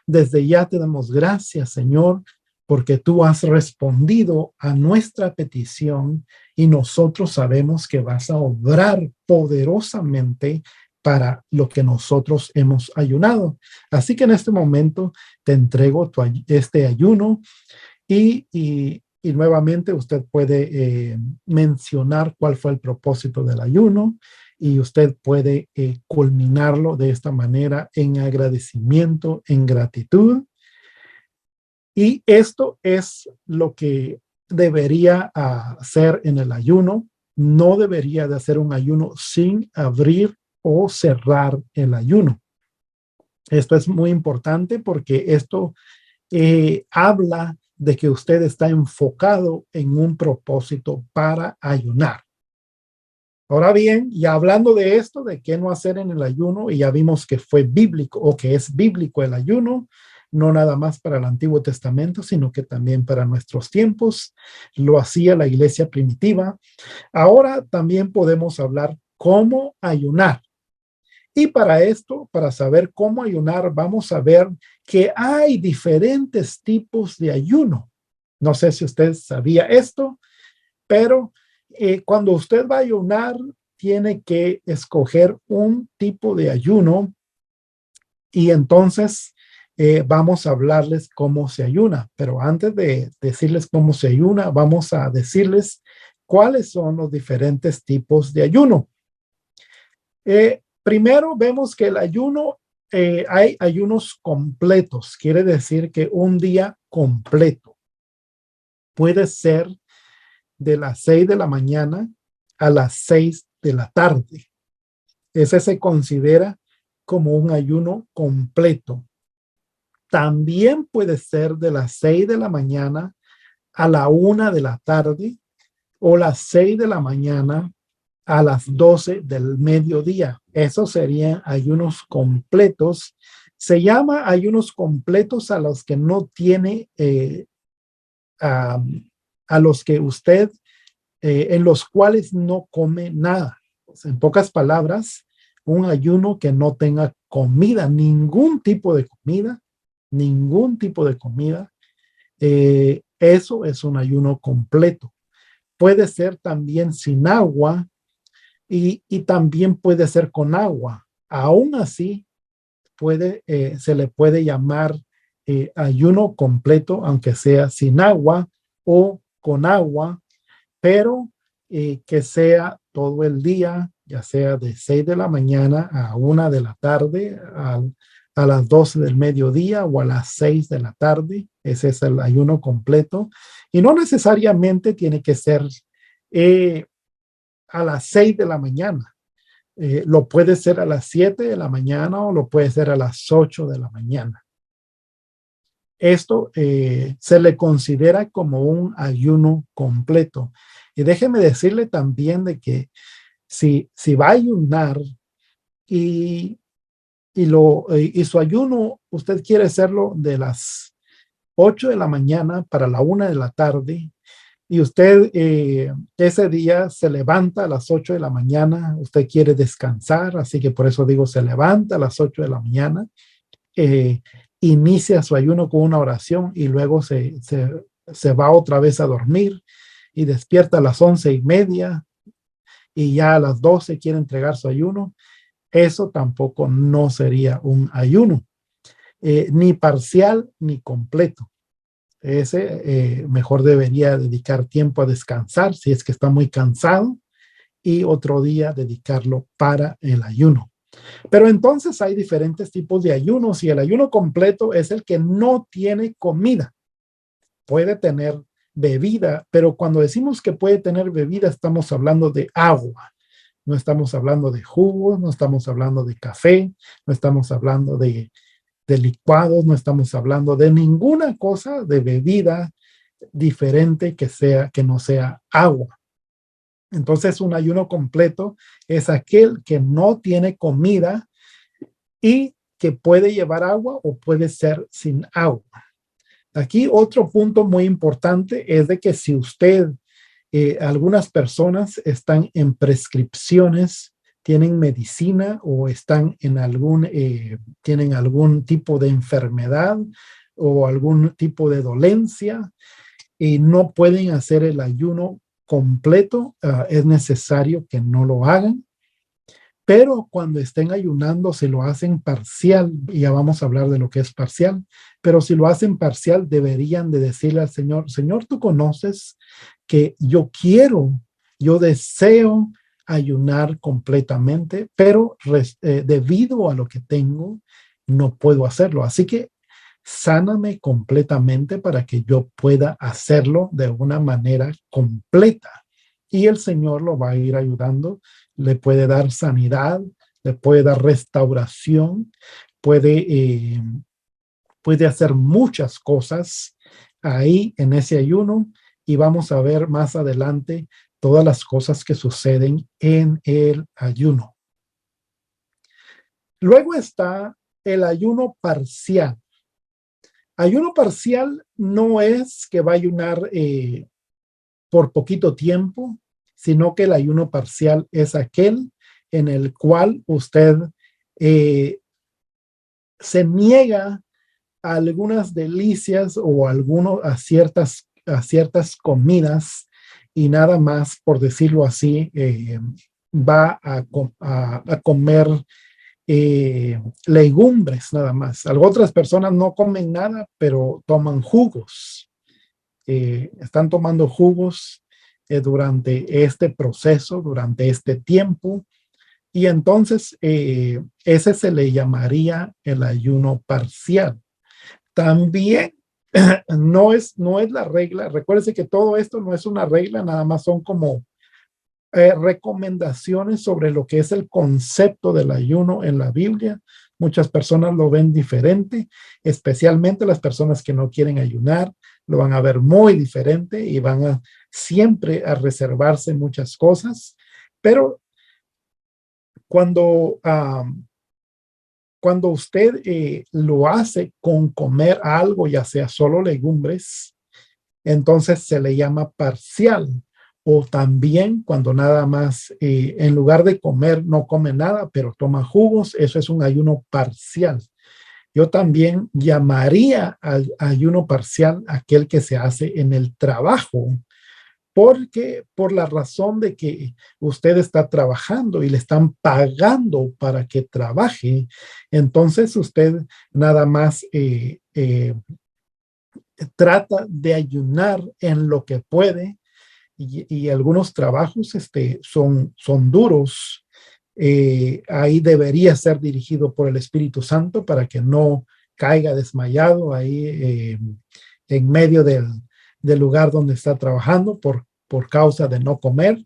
Desde ya te damos gracias, Señor, porque tú has respondido a nuestra petición y nosotros sabemos que vas a obrar poderosamente para lo que nosotros hemos ayunado. Así que en este momento te entrego este ayuno y nuevamente usted puede mencionar cuál fue el propósito del ayuno y usted puede culminarlo de esta manera en agradecimiento, en gratitud. Y esto es lo que debería hacer en el ayuno. No debería de hacer un ayuno sin abrir o cerrar el ayuno. Esto es muy importante porque esto habla de que usted está enfocado en un propósito para ayunar. Ahora bien, ya hablando de esto, de qué no hacer en el ayuno, y ya vimos que fue bíblico o que es bíblico el ayuno, no nada más para el Antiguo Testamento, sino que también para nuestros tiempos, lo hacía la iglesia primitiva. Ahora también podemos hablar cómo ayunar. Y para esto, para saber cómo ayunar, vamos a ver que hay diferentes tipos de ayuno. No sé si usted sabía esto, pero cuando usted va a ayunar, tiene que escoger un tipo de ayuno y entonces vamos a hablarles cómo se ayuna. Pero antes de decirles cómo se ayuna, vamos a decirles cuáles son los diferentes tipos de ayuno. Primero vemos que el ayuno, hay ayunos completos, quiere decir que un día completo puede ser de las 6 de la mañana a las 6 de la tarde. Ese se considera como un ayuno completo. También puede ser de las 6 de la mañana a la 1 de la tarde o las 6 de la mañana a las 12 del mediodía. Esos serían ayunos completos Se llama ayunos completos a los que no tiene, a los que usted, en los cuales no come nada. Pues, en pocas palabras, un ayuno que no tenga comida, ningún tipo de comida. Eso es un ayuno completo. Puede ser también sin agua y también puede ser con agua. Aún así, se le puede llamar ayuno completo, aunque sea sin agua o con agua, pero que sea todo el día, ya sea de 6 de la mañana a 1 de la tarde, a las 12 del mediodía o a las 6 de la tarde. Ese es el ayuno completo. Y no necesariamente tiene que ser eh, a las 6 de la mañana. Lo puede ser a las 7 de la mañana o lo puede ser a las 8 de la mañana. Esto se le considera como un ayuno completo. Y déjeme decirle también de que si va a ayunar y, y su ayuno, usted quiere hacerlo de las 8 de la mañana para la 1 de la tarde, y usted ese día se levanta a las 8 de la mañana, usted quiere descansar, así que por eso digo, se levanta a las 8 de la mañana, eh, inicia su ayuno con una oración y luego se va otra vez a dormir y despierta a las 11:30 y ya a las 12 quiere entregar su ayuno. Eso tampoco no sería un ayuno, ni parcial ni completo. Ese mejor debería dedicar tiempo a descansar si es que está muy cansado y otro día dedicarlo para el ayuno. Pero entonces hay diferentes tipos de ayunos y el ayuno completo es el que no tiene comida. Puede tener bebida, pero cuando decimos que puede tener bebida estamos hablando de agua. No estamos hablando de jugos, no estamos hablando de café, no estamos hablando de licuados, no estamos hablando de ninguna cosa de bebida diferente que no sea agua. Entonces, un ayuno completo es aquel que no tiene comida y que puede llevar agua o puede ser sin agua. Aquí otro punto muy importante es de que si usted, algunas personas están en prescripciones, tienen medicina o están en tienen algún tipo de enfermedad o algún tipo de dolencia y no pueden hacer el ayuno completo, es necesario que no lo hagan. Pero cuando estén ayunando, si lo hacen parcial, y ya vamos a hablar de lo que es parcial, pero si lo hacen parcial, deberían de decirle al Señor, Señor, tú conoces que yo deseo ayunar completamente, pero debido a lo que tengo, no puedo hacerlo. Así que sáname completamente para que yo pueda hacerlo de una manera completa. Y el Señor lo va a ir ayudando, le puede dar sanidad, le puede dar restauración, puede, eh, puede hacer muchas cosas ahí en ese ayuno y vamos a ver más adelante todas las cosas que suceden en el ayuno. Luego está el ayuno parcial. Ayuno parcial no es que va a ayunar por poquito tiempo, sino que el ayuno parcial es aquel en el cual usted eh, se niega a algunas delicias o a ciertas comidas y nada más, por decirlo así, va a comer legumbres nada más. Otras personas no comen nada, pero toman jugos. Están tomando jugos durante este proceso, durante este tiempo, y entonces ese se le llamaría el ayuno parcial. También no es la regla. Recuérdese que todo esto no es una regla, nada más son como recomendaciones sobre lo que es el concepto del ayuno en la Biblia. Muchas personas lo ven diferente, especialmente las personas que no quieren ayunar, lo van a ver muy diferente y van a siempre a reservarse muchas cosas. Pero cuando cuando usted lo hace con comer algo, ya sea solo legumbres, entonces se le llama parcial. O también cuando nada más, en lugar de comer, no come nada, pero toma jugos, eso es un ayuno parcial. Yo también llamaría al ayuno parcial aquel que se hace en el trabajo, porque por la razón de que usted está trabajando y le están pagando para que trabaje, entonces usted nada más trata de ayunar en lo que puede y algunos trabajos son duros. Ahí debería ser dirigido por el Espíritu Santo para que no caiga desmayado ahí en medio del lugar donde está trabajando por causa de no comer.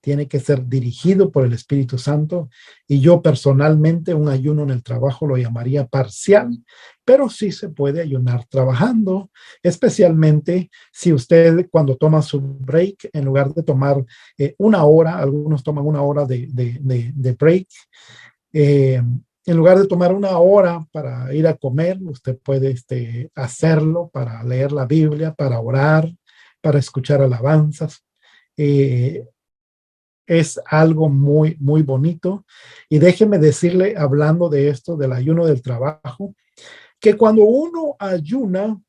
Tiene que ser dirigido por el Espíritu Santo. Y yo personalmente un ayuno en el trabajo lo llamaría parcial, pero sí se puede ayunar trabajando, especialmente si usted cuando toma su break, en lugar de tomar una hora, algunos toman una hora de break, en lugar de tomar una hora para ir a comer, usted puede hacerlo para leer la Biblia, para orar, para escuchar alabanzas. Es algo muy, muy bonito. Y déjeme decirle, hablando de esto, del ayuno del trabajo, que cuando uno ayuna,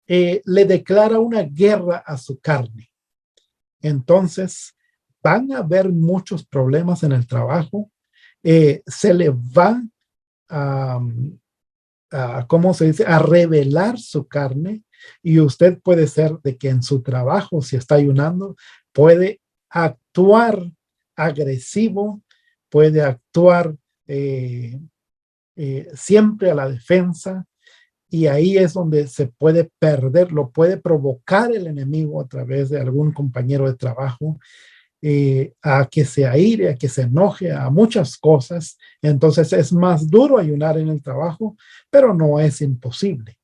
le declara una guerra a su carne. Entonces, van a haber muchos problemas en el trabajo. Se le va a, ¿cómo se dice? A revelar su carne. Y usted puede ser de que en su trabajo, si está ayunando, puede actuar agresivo, puede actuar siempre a la defensa, y ahí es donde se puede perder, lo puede provocar el enemigo a través de algún compañero de trabajo, a que se aire, a que se enoje, a muchas cosas. Entonces es más duro ayunar en el trabajo, pero no es imposible,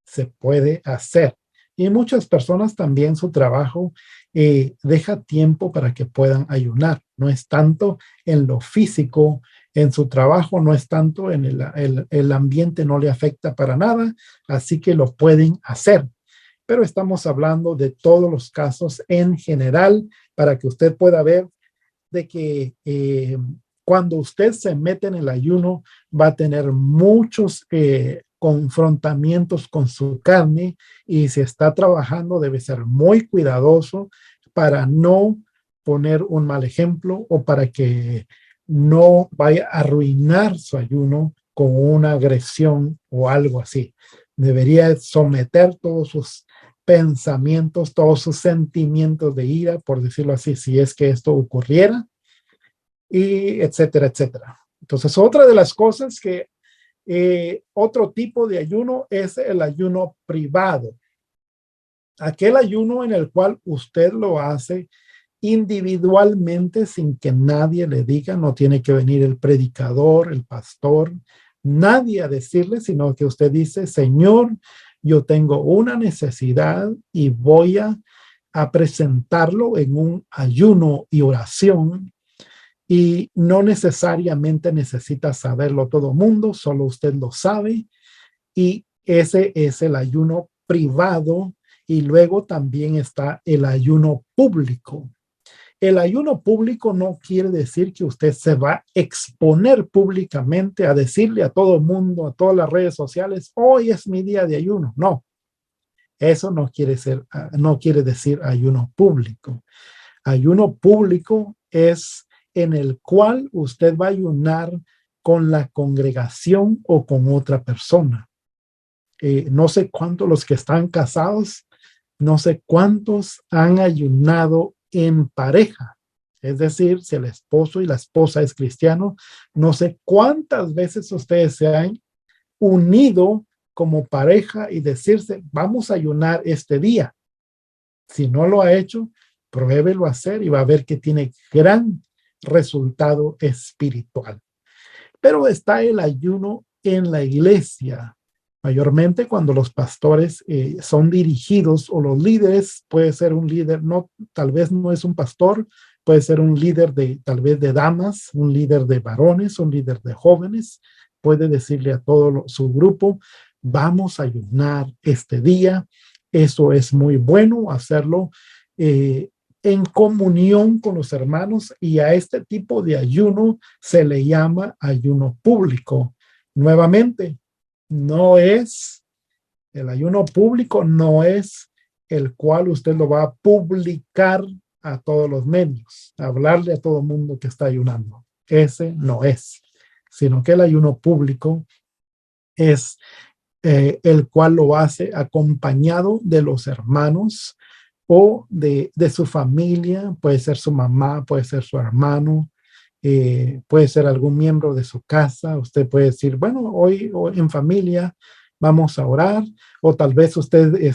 se puede hacer. Y muchas personas también su trabajo deja tiempo para que puedan ayunar. No es tanto en lo físico, en su trabajo, no es tanto en el ambiente, no le afecta para nada, así que lo pueden hacer. Pero estamos hablando de todos los casos en general para que usted pueda ver de que cuando usted se mete en el ayuno va a tener muchos confrontamientos con su carne, y si está trabajando debe ser muy cuidadoso para no poner un mal ejemplo o para que no vaya a arruinar su ayuno con una agresión o algo así. Debería someter todos sus pensamientos, todos sus sentimientos de ira, por decirlo así, si es que esto ocurriera, y etcétera, etcétera. Entonces, otra de las cosas que otro tipo de ayuno es el ayuno privado. Aquel ayuno en el cual usted lo hace individualmente sin que nadie le diga, no tiene que venir el predicador, el pastor, nadie a decirle, sino que usted dice, Señor, yo tengo una necesidad y voy a presentarlo en un ayuno y oración, y no necesariamente necesita saberlo todo el mundo, solo usted lo sabe, y ese es el ayuno privado. Y luego también está el ayuno público. El ayuno público no quiere decir que usted se va a exponer públicamente a decirle a todo el mundo, a todas las redes sociales, hoy es mi día de ayuno. No, eso no quiere decir ayuno público. Ayuno público es en el cual usted va a ayunar con la congregación o con otra persona. No sé cuántos los que están casados, no sé cuántos han ayunado en pareja. Es decir, si el esposo y la esposa es cristiano, no sé cuántas veces ustedes se han unido como pareja y decirse, vamos a ayunar este día. Si no lo ha hecho, pruébelo a hacer y va a ver que tiene gran resultado espiritual. Pero está el ayuno en la iglesia, mayormente cuando los pastores son dirigidos, o los líderes, puede ser un líder, no, tal vez no es un pastor, puede ser un líder tal vez de damas, un líder de varones, un líder de jóvenes, puede decirle a todo su grupo, vamos a ayunar este día. Eso es muy bueno, hacerlo en comunión con los hermanos, y a este tipo de ayuno se le llama ayuno público. Nuevamente, no es el ayuno público, no es el cual usted lo va a publicar a todos los medios, hablarle a todo el mundo que está ayunando. Ese no es, sino que el ayuno público es el cual lo hace acompañado de los hermanos o de su familia. Puede ser su mamá, puede ser su hermano, puede ser algún miembro de su casa. Usted puede decir, bueno, hoy en familia vamos a orar, o tal vez usted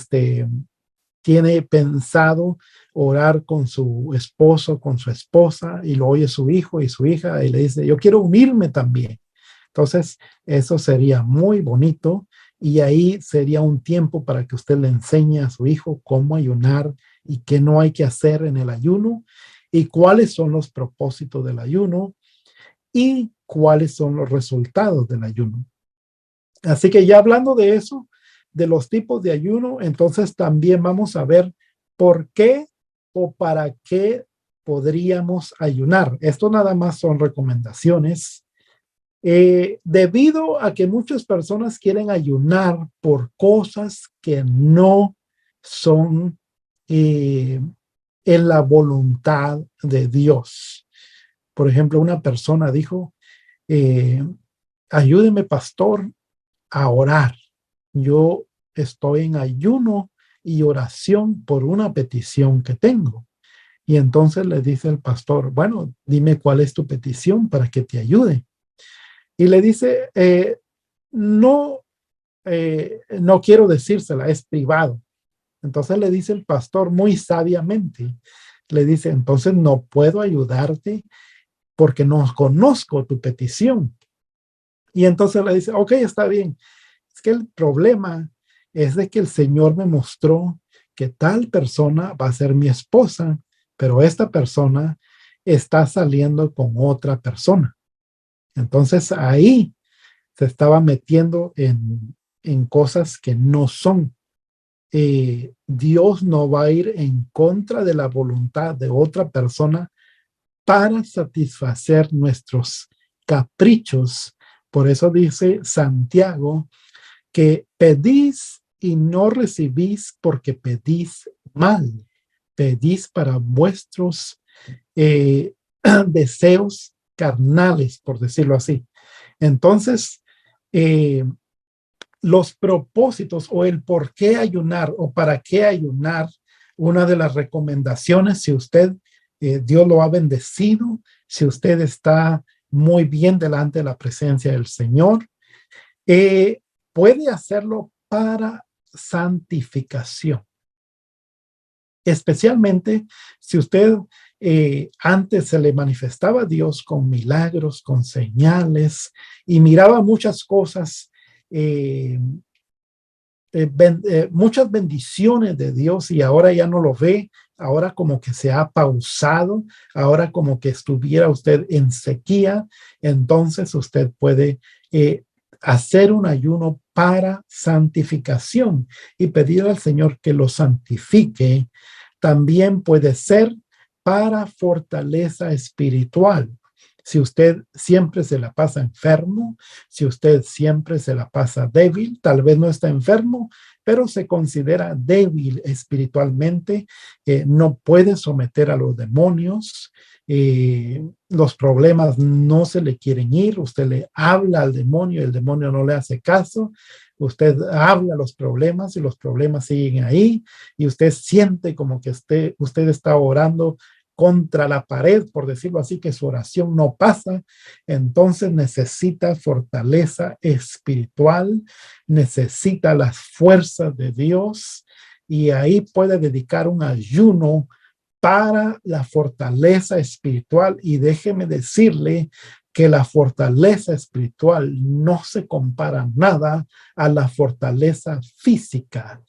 tiene pensado orar con su esposo, con su esposa, y lo oye su hijo y su hija y le dice, yo quiero unirme también. Entonces, eso sería muy bonito, y ahí sería un tiempo para que usted le enseñe a su hijo cómo ayunar y qué no hay que hacer en el ayuno, y cuáles son los propósitos del ayuno y cuáles son los resultados del ayuno. Así que ya hablando de eso, de los tipos de ayuno, entonces también vamos a ver por qué o para qué podríamos ayunar. Esto nada más son recomendaciones. Debido a que muchas personas quieren ayunar por cosas que no son en la voluntad de Dios. Por ejemplo, una persona dijo, eh, ayúdeme, pastor, a orar. Yo estoy en ayuno y oración por una petición que tengo. Y entonces le dice el pastor, bueno, dime cuál es tu petición para que te ayude. Y le dice, no, no quiero decírsela, es privado. Entonces le dice el pastor muy sabiamente, le dice, entonces no puedo ayudarte porque no conozco tu petición. Y entonces le dice, ok, está bien. Es que el problema es de que el Señor me mostró que tal persona va a ser mi esposa, pero esta persona está saliendo con otra persona. Entonces ahí se estaba metiendo en cosas que no son. Dios no va a ir en contra de la voluntad de otra persona para satisfacer nuestros caprichos. Por eso dice Santiago que pedís y no recibís porque pedís mal. Pedís para vuestros eh, deseos carnales, por decirlo así. Entonces, eh, los propósitos o el por qué ayunar o para qué ayunar, una de las recomendaciones, si usted, Dios lo ha bendecido, si usted está muy bien delante de la presencia del Señor, puede hacerlo para santificación. Especialmente si usted antes se le manifestaba a Dios con milagros, con señales, y miraba muchas cosas, muchas bendiciones de Dios, y ahora ya no lo ve, ahora como que se ha pausado, ahora como que estuviera usted en sequía. Entonces usted puede hacer un ayuno para santificación y pedir al Señor que lo santifique. También puede ser para fortaleza espiritual. Si usted siempre se la pasa enfermo, si usted siempre se la pasa débil, tal vez no está enfermo, pero se considera débil espiritualmente, no puede someter a los demonios, los problemas no se le quieren ir, usted le habla al demonio y el demonio no le hace caso, usted habla los problemas y los problemas siguen ahí, y usted siente como que usted está orando contra la pared, por decirlo así, que su oración no pasa. Entonces necesita fortaleza espiritual, necesita las fuerzas de Dios, y ahí puede dedicar un ayuno para la fortaleza espiritual. Y déjeme decirle que la fortaleza espiritual no se compara nada a la fortaleza física.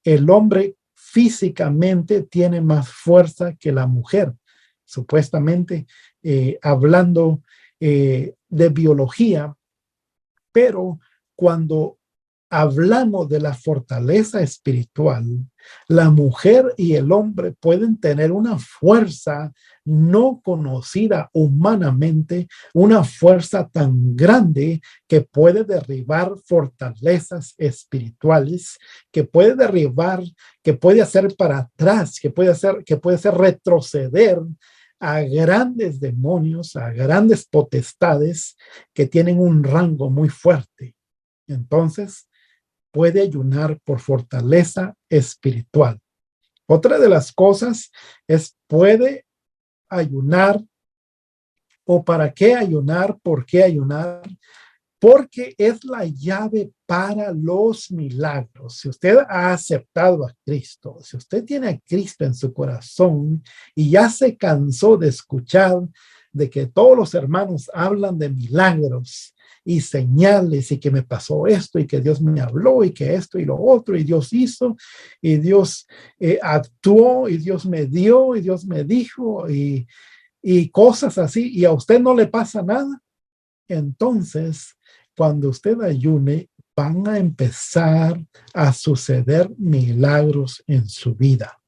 El hombre físicamente tiene más fuerza que la mujer. Supuestamente, hablando de biología, Pero cuando hablamos de la fortaleza espiritual, la mujer y el hombre pueden tener una fuerza no conocida humanamente, una fuerza tan grande que puede derribar fortalezas espirituales, que puede derribar, que puede hacer para atrás, que puede hacer retroceder a grandes demonios, a grandes potestades que tienen un rango muy fuerte. Entonces, puede ayunar por fortaleza espiritual. Otra de las cosas es puede ayunar o para qué ayunar, por qué ayunar, porque es la llave para los milagros. Si usted ha aceptado a Cristo, si usted tiene a Cristo en su corazón y ya se cansó de escuchar de que todos los hermanos hablan de milagros y señales y que me pasó esto y que Dios me habló y que esto y lo otro y Dios hizo y Dios actuó y Dios me dio y Dios me dijo y cosas así y a usted no le pasa nada, entonces cuando usted ayune van a empezar a suceder milagros en su vida,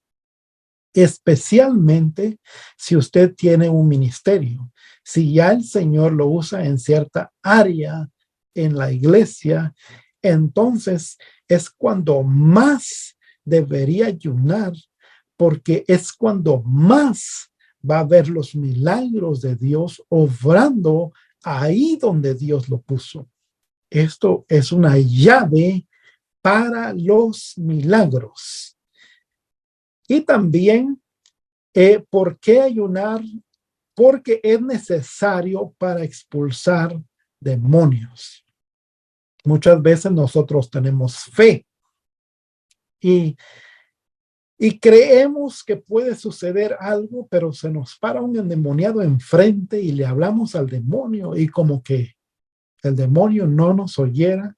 especialmente si usted tiene un ministerio. Si ya el Señor lo usa en cierta área en la iglesia, entonces es cuando más debería ayunar, porque es cuando más va a ver los milagros de Dios obrando ahí donde Dios lo puso. Esto es una llave para los milagros. Y también, ¿por qué ayunar? Porque es necesario para expulsar demonios. Muchas veces nosotros tenemos fe y, y creemos que puede suceder algo, pero se nos para un endemoniado enfrente y le hablamos al demonio y como que el demonio no nos oyera.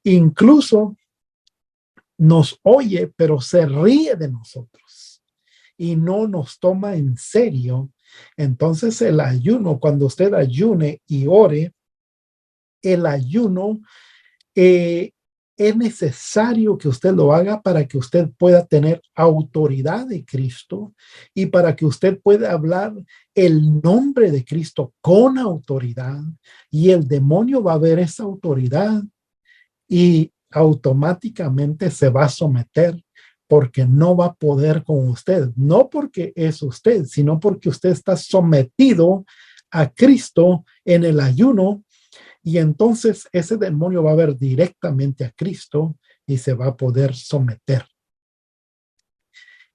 Incluso nos oye, pero se ríe de nosotros y no nos toma en serio. Entonces el ayuno, cuando usted ayune y ore, el ayuno es necesario que usted lo haga para que usted pueda tener autoridad de Cristo y para que usted pueda hablar el nombre de Cristo con autoridad y el demonio va a ver esa autoridad y automáticamente se va a someter porque no va a poder con usted, no porque es usted, sino porque usted está sometido a Cristo en el ayuno y entonces ese demonio va a ver directamente a Cristo y se va a poder someter.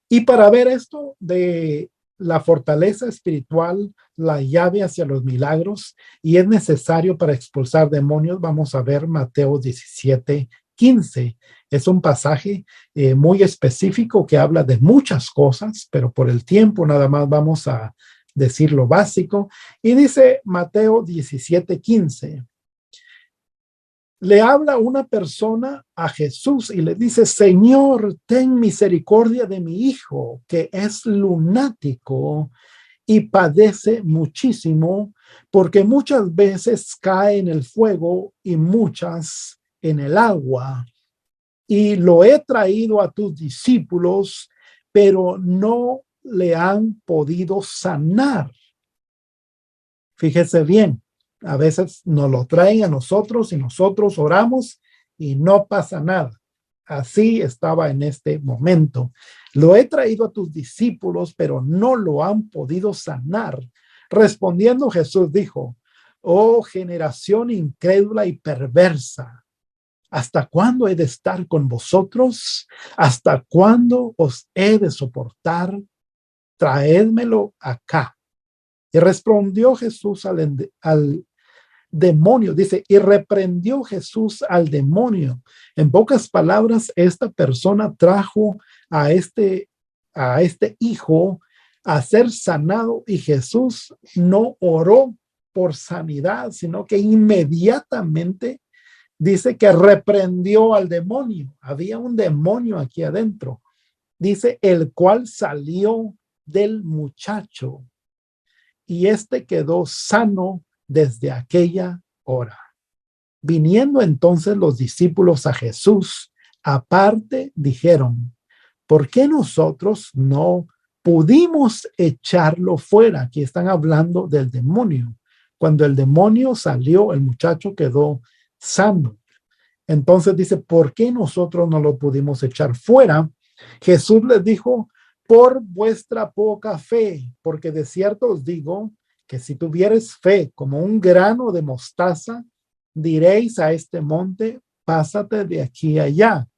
Y para ver esto de la fortaleza espiritual, la llave hacia los milagros, y es necesario para expulsar demonios, vamos a ver Mateo 17:15. Es un pasaje muy específico que habla de muchas cosas, pero por el tiempo nada más vamos a decir lo básico. Y dice Mateo 17:15. Le habla una persona a Jesús y le dice, Señor, ten misericordia de mi hijo, que es lunático y padece muchísimo, porque muchas veces cae en el fuego y muchas en el agua. Y lo he traído a tus discípulos, pero no le han podido sanar. Fíjese bien. A veces nos lo traen a nosotros y nosotros oramos y no pasa nada. Así estaba en este momento. Lo he traído a tus discípulos, pero no lo han podido sanar. Respondiendo Jesús dijo, oh generación incrédula y perversa, ¿hasta cuándo he de estar con vosotros? ¿Hasta cuándo os he de soportar? Traédmelo acá. Y respondió Jesús al demonio, dice, y reprendió Jesús al demonio. En pocas palabras, esta persona trajo a este hijo a ser sanado y Jesús no oró por sanidad, sino que inmediatamente dice que reprendió al demonio. Había un demonio aquí adentro. Dice, el cual salió del muchacho y este quedó sano desde aquella hora. Viniendo entonces los discípulos a Jesús, aparte dijeron, ¿por qué nosotros no pudimos echarlo fuera? Aquí están hablando del demonio. Cuando el demonio salió, el muchacho quedó sano. Entonces dice, ¿por qué nosotros no lo pudimos echar fuera? Jesús les dijo, por vuestra poca fe, porque de cierto os digo que si tuvieres fe como un grano de mostaza, diréis a este monte, pásate de aquí a allá,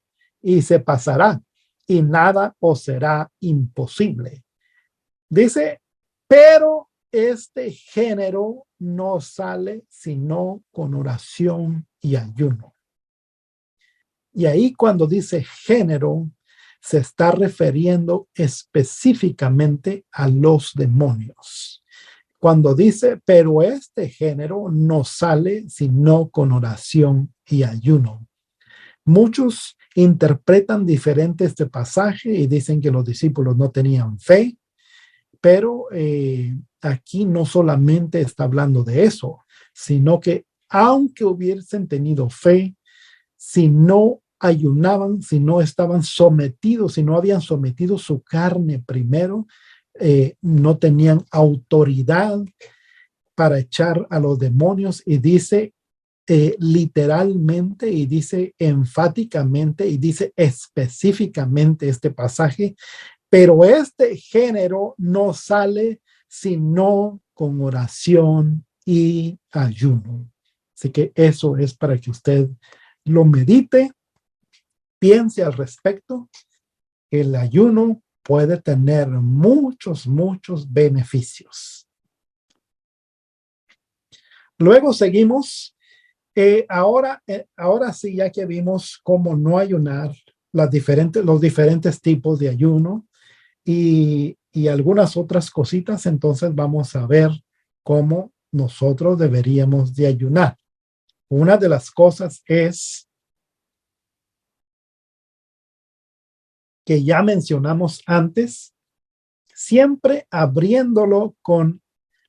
y se pasará, y nada os será imposible. Dice, pero este género no sale sino con oración y ayuno. Y ahí cuando dice género, se está refiriendo específicamente a los demonios. Cuando dice, pero este género no sale sino con oración y ayuno. Muchos interpretan diferente este pasaje y dicen que los discípulos no tenían fe, pero aquí no solamente está hablando de eso, sino que aunque hubiesen tenido fe, si no ayunaban, si no estaban sometidos, si no habían sometido su carne primero, no tenían autoridad para echar a los demonios. Y dice literalmente, y dice enfáticamente, y dice específicamente este pasaje, pero este género no sale sino con oración y ayuno. Así que eso es para que usted lo medite, piense al respecto. El ayuno puede tener muchos beneficios. Luego seguimos. Ahora sí, ya que vimos cómo no ayunar, los diferentes tipos de ayuno y algunas otras cositas, entonces vamos a ver cómo nosotros deberíamos de ayunar. Una de las cosas es que ya mencionamos antes, siempre abriéndolo con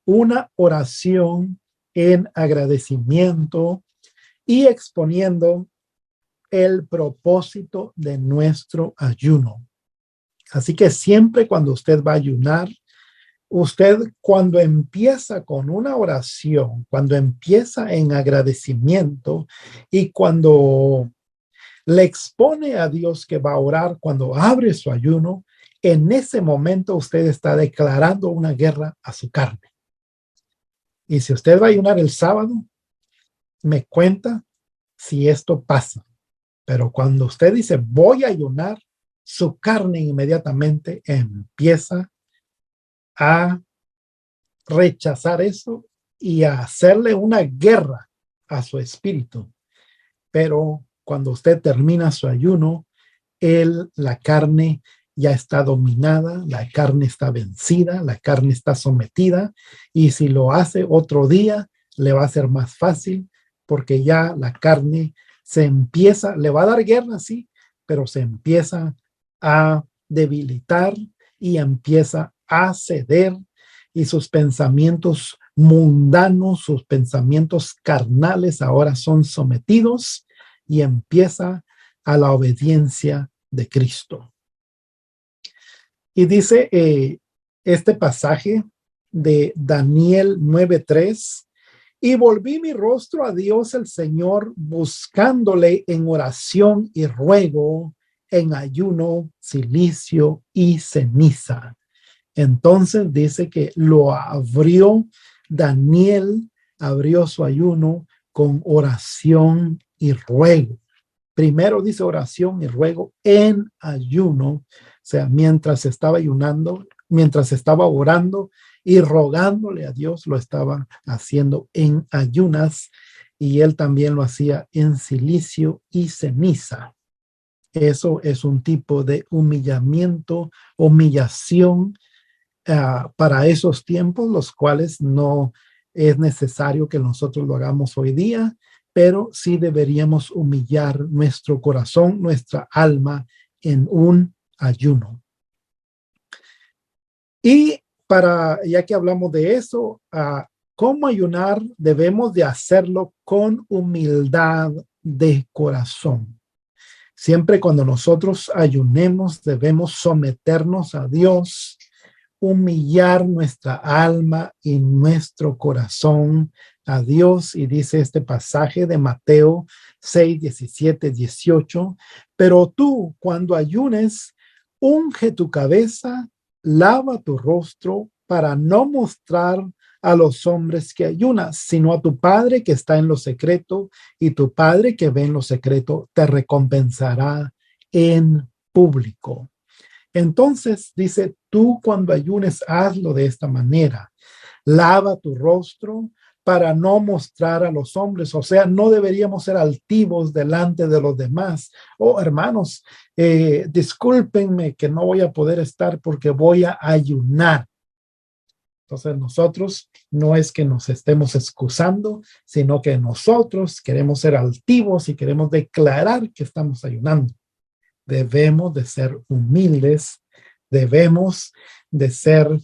una oración en agradecimiento y exponiendo el propósito de nuestro ayuno. Así que siempre cuando usted va a ayunar, usted cuando empieza con una oración, cuando empieza en agradecimiento y cuando le expone a Dios que va a orar, cuando abre su ayuno, en ese momento usted está declarando una guerra a su carne. Y si usted va a ayunar el sábado, me cuenta si esto pasa. Pero cuando usted dice voy a ayunar, su carne inmediatamente empieza a rechazar eso y a hacerle una guerra a su espíritu. Pero cuando usted termina su ayuno, la carne ya está dominada, la carne está vencida, la carne está sometida, y si lo hace otro día, le va a ser más fácil porque ya la carne le va a dar guerra, sí, pero se empieza a debilitar y empieza a ceder, y sus pensamientos mundanos, sus pensamientos carnales ahora son sometidos y empieza a la obediencia de Cristo. Y dice este pasaje de Daniel 9:3, y volví mi rostro a Dios el Señor, buscándole en oración y ruego, en ayuno, cilicio y ceniza. Entonces dice que Daniel abrió su ayuno con oración y ruego. Primero dice oración y ruego en ayuno, o sea, mientras estaba ayunando, mientras estaba orando y rogándole a Dios, lo estaba haciendo en ayunas, y él también lo hacía en cilicio y ceniza. Eso es un tipo de humillación para esos tiempos, los cuales no es necesario que nosotros lo hagamos hoy día, pero sí deberíamos humillar nuestro corazón, nuestra alma en un ayuno. Y ya que hablamos de eso, ¿Cómo ayunar? Debemos de hacerlo con humildad de corazón. Siempre cuando nosotros ayunemos, debemos someternos a Dios, humillar nuestra alma y nuestro corazón a Dios. Y dice este pasaje de Mateo 6, 17, 18, pero tú cuando ayunes, unge tu cabeza, lava tu rostro para no mostrar a los hombres que ayunas, sino a tu Padre que está en lo secreto, y tu Padre que ve en lo secreto te recompensará en público. Entonces dice, tú cuando ayunes, hazlo de esta manera. Lava tu rostro para no mostrar a los hombres. O sea, no deberíamos ser altivos delante de los demás. Oh, hermanos, discúlpenme que no voy a poder estar porque voy a ayunar. Entonces nosotros no es que nos estemos excusando, sino que nosotros queremos ser altivos y queremos declarar que estamos ayunando. Debemos de ser humildes, debemos de ser,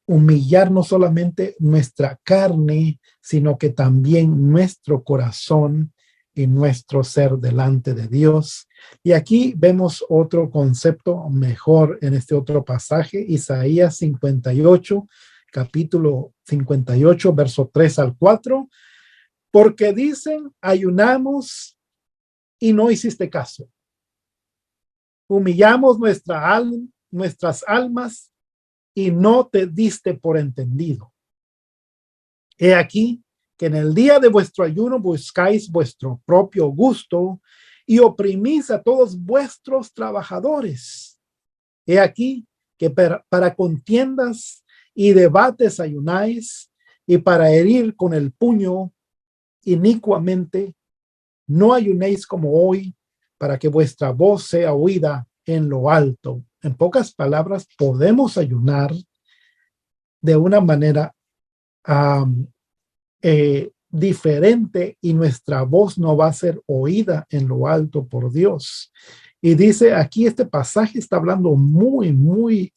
humillar no solamente nuestra carne, sino que también nuestro corazón y nuestro ser delante de Dios. Y aquí vemos otro concepto mejor en este otro pasaje, Isaías 58, capítulo 58, verso 3 al 4, porque dicen, ayunamos y no hiciste caso. Humillamos nuestras almas y no te diste por entendido. He aquí que en el día de vuestro ayuno buscáis vuestro propio gusto y oprimís a todos vuestros trabajadores. He aquí que para contiendas y debates ayunáis, y para herir con el puño inicuamente. No ayunéis como hoy, para que vuestra voz sea oída en lo alto. En pocas palabras, podemos ayunar de una manera diferente y nuestra voz no va a ser oída en lo alto por Dios. Y dice aquí este pasaje está hablando muy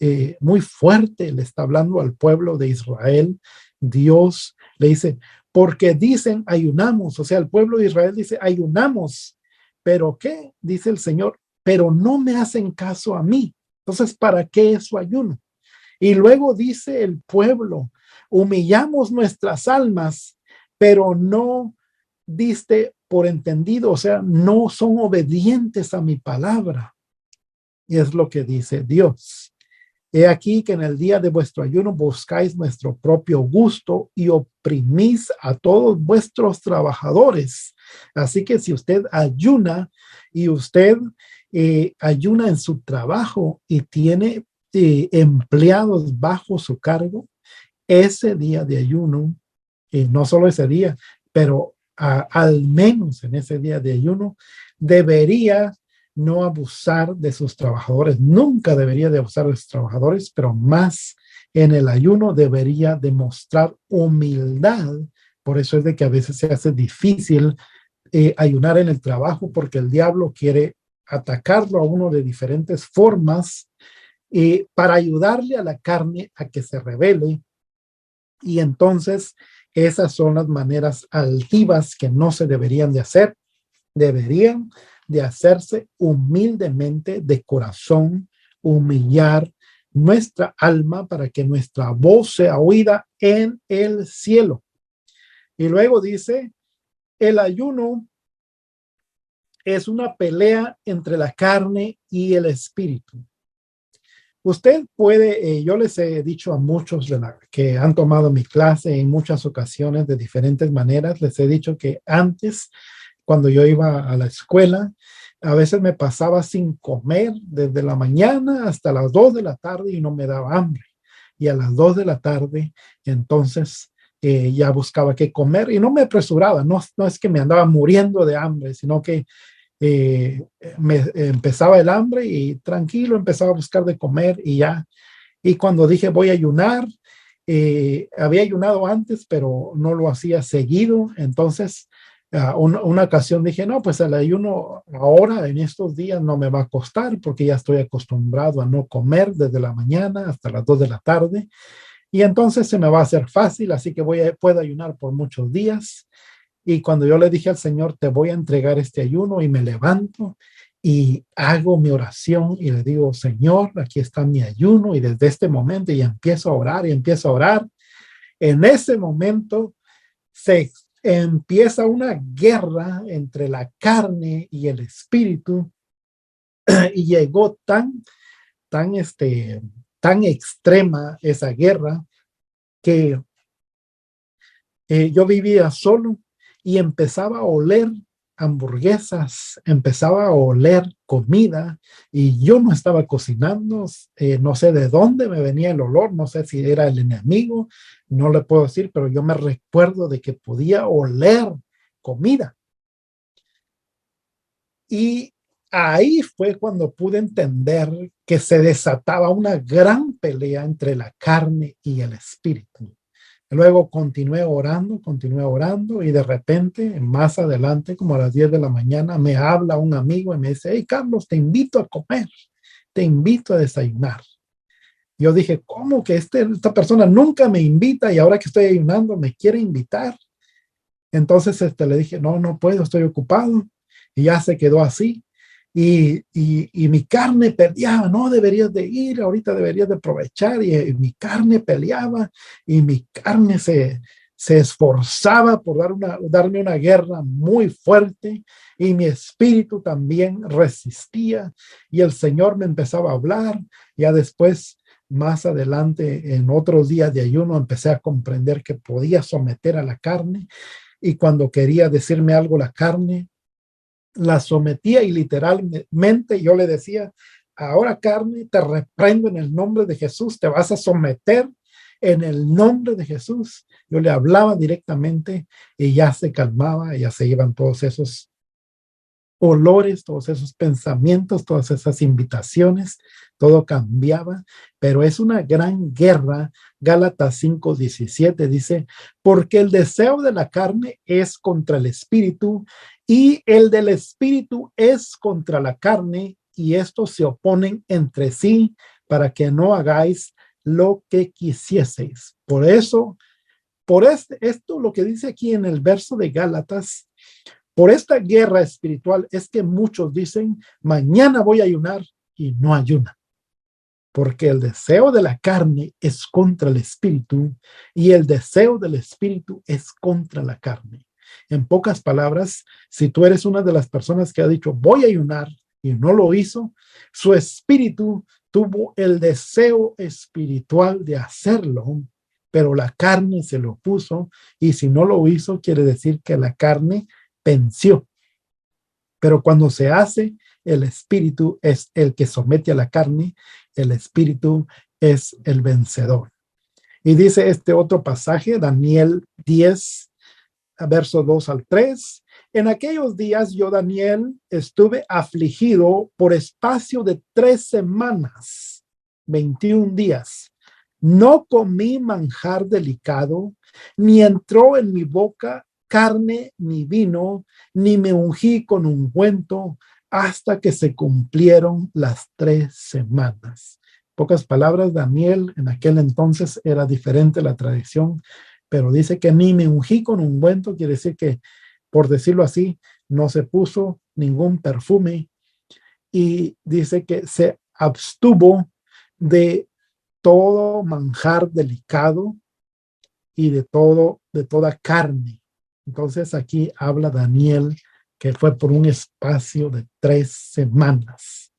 fuerte, le está hablando al pueblo de Israel. Dios le dice, porque dicen ayunamos, o sea, el pueblo de Israel dice ayunamos, pero ¿qué? Dice el Señor, pero no me hacen caso a mí. Entonces, ¿para qué es su ayuno? Y luego dice el pueblo, humillamos nuestras almas, pero no diste por entendido, o sea, no son obedientes a mi palabra. Y es lo que dice Dios. He aquí que en el día de vuestro ayuno buscáis nuestro propio gusto y oprimís a todos vuestros trabajadores. Así que si usted ayuna y usted ayuna en su trabajo y tiene empleados bajo su cargo, ese día de ayuno, y no solo ese día, pero al menos en ese día de ayuno, debería no abusar de sus trabajadores. Nunca debería de abusar de sus trabajadores, pero más en el ayuno debería demostrar humildad. Por eso es de que a veces se hace difícil ayunar en el trabajo, porque el diablo quiere atacarlo a uno de diferentes formas para ayudarle a la carne a que se rebele. Y entonces esas son las maneras altivas que no se deberían de hacer. Deberían de hacerse humildemente, de corazón, humillar nuestra alma para que nuestra voz sea oída en el cielo. Y luego dice, el ayuno es una pelea entre la carne y el espíritu. Usted puede, yo les he dicho a muchos que han tomado mi clase en muchas ocasiones de diferentes maneras, les he dicho que antes, cuando yo iba a la escuela, a veces me pasaba sin comer desde la mañana hasta las 2 de la tarde y no me daba hambre. Y a las 2 de la tarde, entonces ya buscaba qué comer y no me apresuraba, no es que me andaba muriendo de hambre, sino que me empezaba el hambre y tranquilo empezaba a buscar de comer y ya. Y cuando dije voy a ayunar, había ayunado antes, pero no lo hacía seguido. Entonces, una ocasión dije, no, pues el ayuno ahora en estos días no me va a costar porque ya estoy acostumbrado a no comer desde la mañana hasta las 2 de la tarde. Y entonces se me va a hacer fácil, así que puedo ayunar por muchos días. Y cuando yo le dije al Señor, te voy a entregar este ayuno, y me levanto y hago mi oración y le digo, Señor, aquí está mi ayuno, y desde este momento y empiezo a orar y empiezo a orar. En ese momento se empieza una guerra entre la carne y el espíritu, y llegó tan, tan extrema esa guerra que yo vivía solo y empezaba a oler hamburguesas, empezaba a oler comida, y yo no estaba cocinando. No sé de dónde me venía el olor, no sé si era el enemigo, no le puedo decir, pero yo me recuerdo de que podía oler comida. Y ahí fue cuando pude entender que se desataba una gran pelea entre la carne y el espíritu. Luego continué orando, y de repente, más adelante, como a las 10 de la mañana, me habla un amigo y me dice, hey, Carlos, te invito a comer, te invito a desayunar. Yo dije, ¿cómo que esta persona nunca me invita y ahora que estoy ayunando me quiere invitar? Entonces le dije, no, no puedo, estoy ocupado. Y ya se quedó así. Y mi carne peleaba, no deberías de ir, ahorita deberías de aprovechar. Y mi carne peleaba, y mi carne se esforzaba por darme una guerra muy fuerte, y mi espíritu también resistía, y el Señor me empezaba a hablar. Ya después, más adelante, en otros días de ayuno, empecé a comprender que podía someter a la carne, y cuando quería decirme algo la carne, la sometía, y literalmente yo le decía, ahora carne, te reprendo en el nombre de Jesús, te vas a someter en el nombre de Jesús. Yo le hablaba directamente y ya se calmaba, y ya se iban todos esos olores, todos esos pensamientos, todas esas invitaciones, todo cambiaba. Pero es una gran guerra. Gálatas 5:17 dice, porque el deseo de la carne es contra el espíritu, y el del espíritu es contra la carne, y estos se oponen entre sí para que no hagáis lo que quisieseis. Por eso, esto lo que dice aquí en el verso de Gálatas, por esta guerra espiritual es que muchos dicen, mañana voy a ayunar, y no ayunan. Porque el deseo de la carne es contra el espíritu, y el deseo del espíritu es contra la carne. En pocas palabras, si tú eres una de las personas que ha dicho, voy a ayunar, y no lo hizo, su espíritu tuvo el deseo espiritual de hacerlo, pero la carne se lo puso, y si no lo hizo, quiere decir que la carne venció. Pero cuando se hace, el espíritu es el que somete a la carne, el espíritu es el vencedor. Y dice este otro pasaje, Daniel 10, verso 2 al 3. En aquellos días yo, Daniel, estuve afligido por espacio de 3 semanas, 21 días. No comí manjar delicado, ni entró en mi boca carne ni vino, ni me ungí con ungüento, hasta que se cumplieron las 3 semanas. Pocas palabras, Daniel en aquel entonces era diferente la tradición, pero dice que ni me ungí con ungüento, quiere decir que, por decirlo así, no se puso ningún perfume, y dice que se abstuvo de todo manjar delicado y de toda carne. Entonces aquí habla Daniel que fue por un espacio de 3 semanas.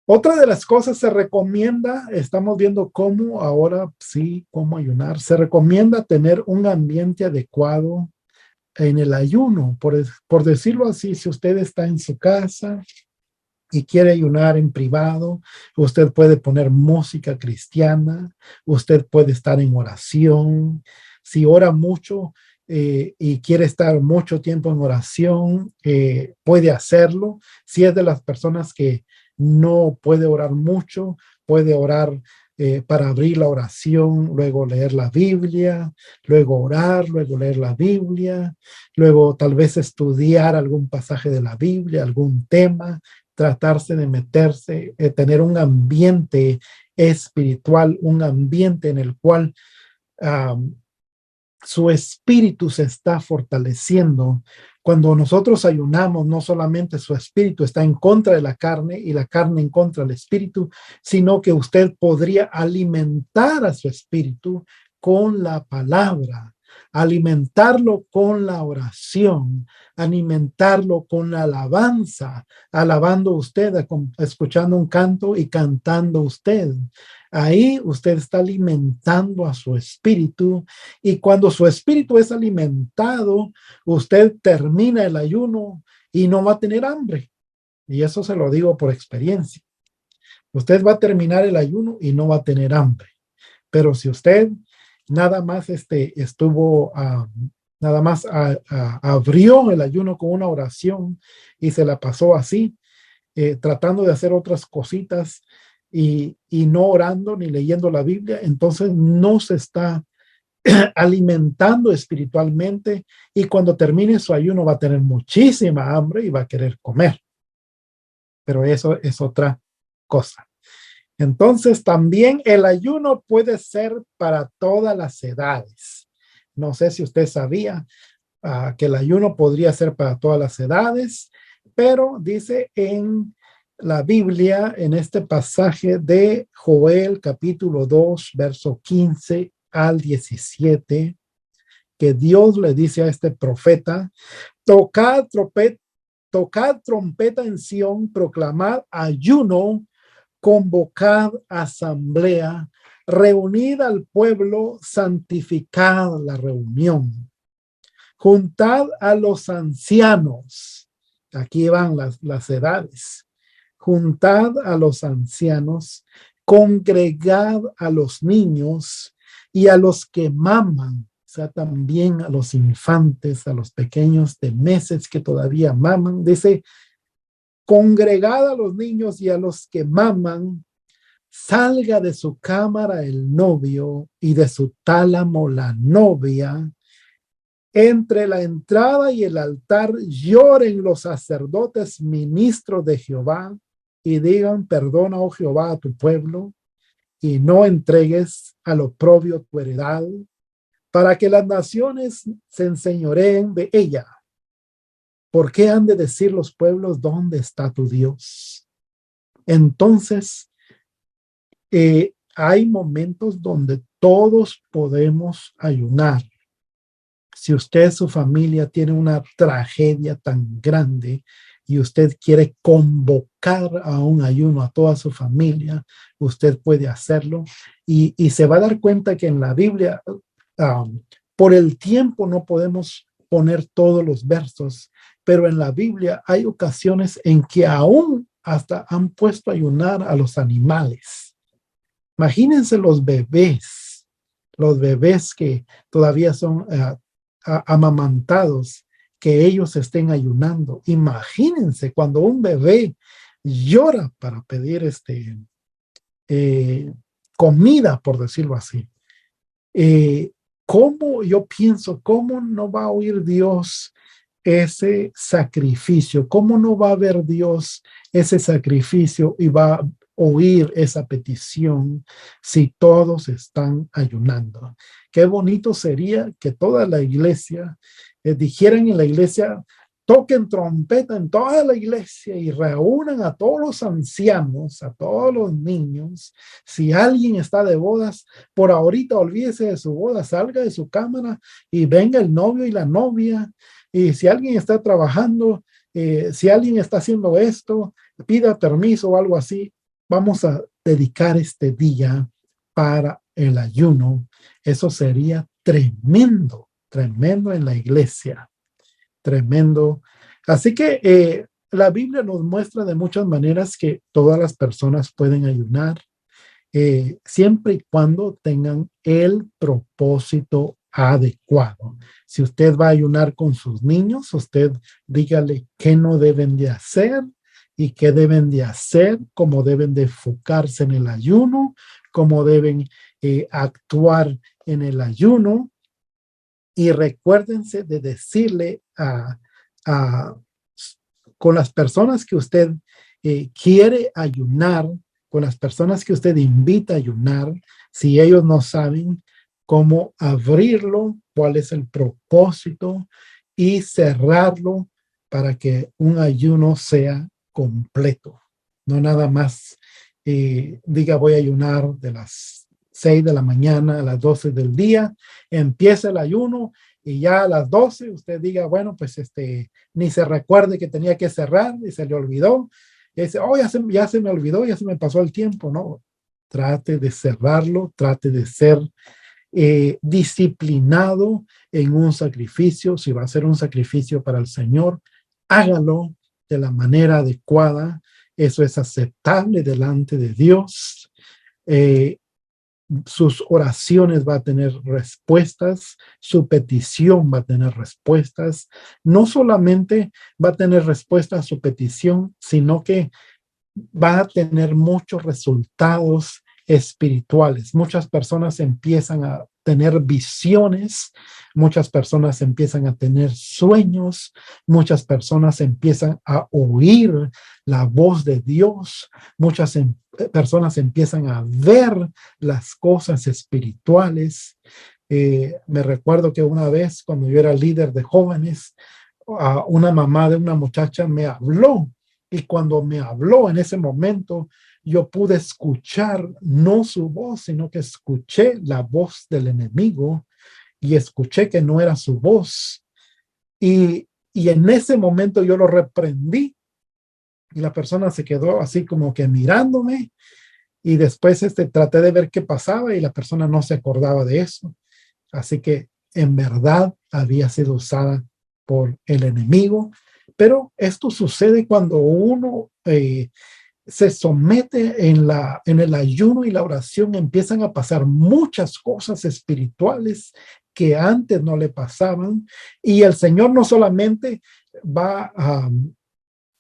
Otra de las cosas se recomienda, estamos viendo cómo ahora sí, cómo ayunar. Se recomienda tener un ambiente adecuado en el ayuno. Por decirlo así, si usted está en su casa y quiere ayunar en privado, usted puede poner música cristiana, usted puede estar en oración. Si ora mucho y quiere estar mucho tiempo en oración, puede hacerlo. Si es de las personas que no puede orar mucho, puede orar para abrir la oración, luego leer la Biblia, luego orar, luego leer la Biblia, luego tal vez estudiar algún pasaje de la Biblia, algún tema, tratarse de meterse, tener un ambiente espiritual, un ambiente en el cual um, su espíritu se está fortaleciendo. Cuando nosotros ayunamos, no solamente su espíritu está en contra de la carne y la carne en contra del espíritu, sino que usted podría alimentar a su espíritu con la palabra, alimentarlo con la oración, alimentarlo con la alabanza, alabando usted, escuchando un canto y cantando usted. Ahí usted está alimentando a su espíritu, y cuando su espíritu es alimentado, usted termina el ayuno y no va a tener hambre. Y eso se lo digo por experiencia. Usted va a terminar el ayuno y no va a tener hambre. Pero si usted nada más nada más abrió el ayuno con una oración y se la pasó así, tratando de hacer otras cositas y no orando ni leyendo la Biblia, entonces no se está alimentando espiritualmente, y cuando termine su ayuno va a tener muchísima hambre y va a querer comer. Pero eso es otra cosa. Entonces también el ayuno puede ser para todas las edades. No sé si usted sabía que el ayuno podría ser para todas las edades, pero dice en la Biblia, en este pasaje de Joel capítulo 2, verso 15 al 17, que Dios le dice a este profeta: tocad trompeta en Sión, proclamad ayuno, convocad asamblea, reunid al pueblo, santificad la reunión, juntad a los ancianos. Aquí van las edades. Juntad a los ancianos, congregad a los niños y a los que maman, o sea, también a los infantes, a los pequeños de meses que todavía maman. Dice: congregad a los niños y a los que maman, salga de su cámara el novio y de su tálamo la novia. Entre la entrada y el altar lloren los sacerdotes ministros de Jehová y digan: perdona, oh Jehová, a tu pueblo, y no entregues al oprobio tu heredad, para que las naciones se enseñoreen de ella. ¿Por qué han de decir los pueblos: ¿dónde está tu Dios? Entonces, hay momentos donde todos podemos ayunar. Si usted, su familia, tiene una tragedia tan grande y usted quiere convocar a un ayuno a toda su familia, usted puede hacerlo, y se va a dar cuenta que en la Biblia, por el tiempo no podemos poner todos los versos, pero en la Biblia hay ocasiones en que aún hasta han puesto a ayunar a los animales. Imagínense los bebés que todavía son amamantados, que ellos estén ayunando. Imagínense cuando un bebé llora para pedir comida, por decirlo así. ¿Cómo yo pienso, cómo no va a oír Dios ese sacrificio? ¿Cómo no va a ver Dios ese sacrificio y va a oír esa petición si todos están ayunando? Qué bonito sería que toda la iglesia dijeran en la iglesia: toquen trompeta en toda la iglesia y reúnan a todos los ancianos, a todos los niños. Si alguien está de bodas, por ahorita olvídese de su boda, salga de su cámara y venga el novio y la novia. Y si alguien está trabajando, si alguien está haciendo esto, pida permiso o algo así. Vamos a dedicar este día para el ayuno. Eso sería tremendo, tremendo en la iglesia. Tremendo. Así que la Biblia nos muestra de muchas maneras que todas las personas pueden ayunar, siempre y cuando tengan el propósito adecuado. Si usted va a ayunar con sus niños, usted dígale qué no deben de hacer y qué deben de hacer, cómo deben de enfocarse en el ayuno, cómo deben actuar en el ayuno. Y recuérdense de decirle con las personas que usted quiere ayunar, con las personas que usted invita a ayunar, si ellos no saben cómo abrirlo, cuál es el propósito y cerrarlo para que un ayuno sea completo. No nada más diga voy a ayunar de las 6 de la mañana a las 12 del día, empieza el ayuno y ya a las 12 usted diga, bueno, pues ni se recuerde que tenía que cerrar y se le olvidó. Y dice, oh, ya se me olvidó, ya se me pasó el tiempo. No, trate de cerrarlo, trate de ser disciplinado en un sacrificio. Si va a ser un sacrificio para el Señor, hágalo de la manera adecuada. Eso es aceptable delante de Dios. Sus oraciones va a tener respuestas, su petición va a tener respuestas. No solamente va a tener respuesta a su petición, sino que va a tener muchos resultados espirituales. Muchas personas empiezan a tener visiones, muchas personas empiezan a tener sueños, muchas personas empiezan a oír la voz de Dios, muchas personas empiezan a ver las cosas espirituales. Me recuerdo que una vez cuando yo era líder de jóvenes, una mamá de una muchacha me habló y cuando me habló en ese momento, yo pude escuchar no su voz, sino que escuché la voz del enemigo y escuché que no era su voz. Y en ese momento yo lo reprendí y la persona se quedó así como que mirándome y después traté de ver qué pasaba y la persona no se acordaba de eso. Así que en verdad había sido usada por el enemigo. Pero esto sucede cuando uno se somete en el ayuno y la oración, empiezan a pasar muchas cosas espirituales que antes no le pasaban. Y el Señor no solamente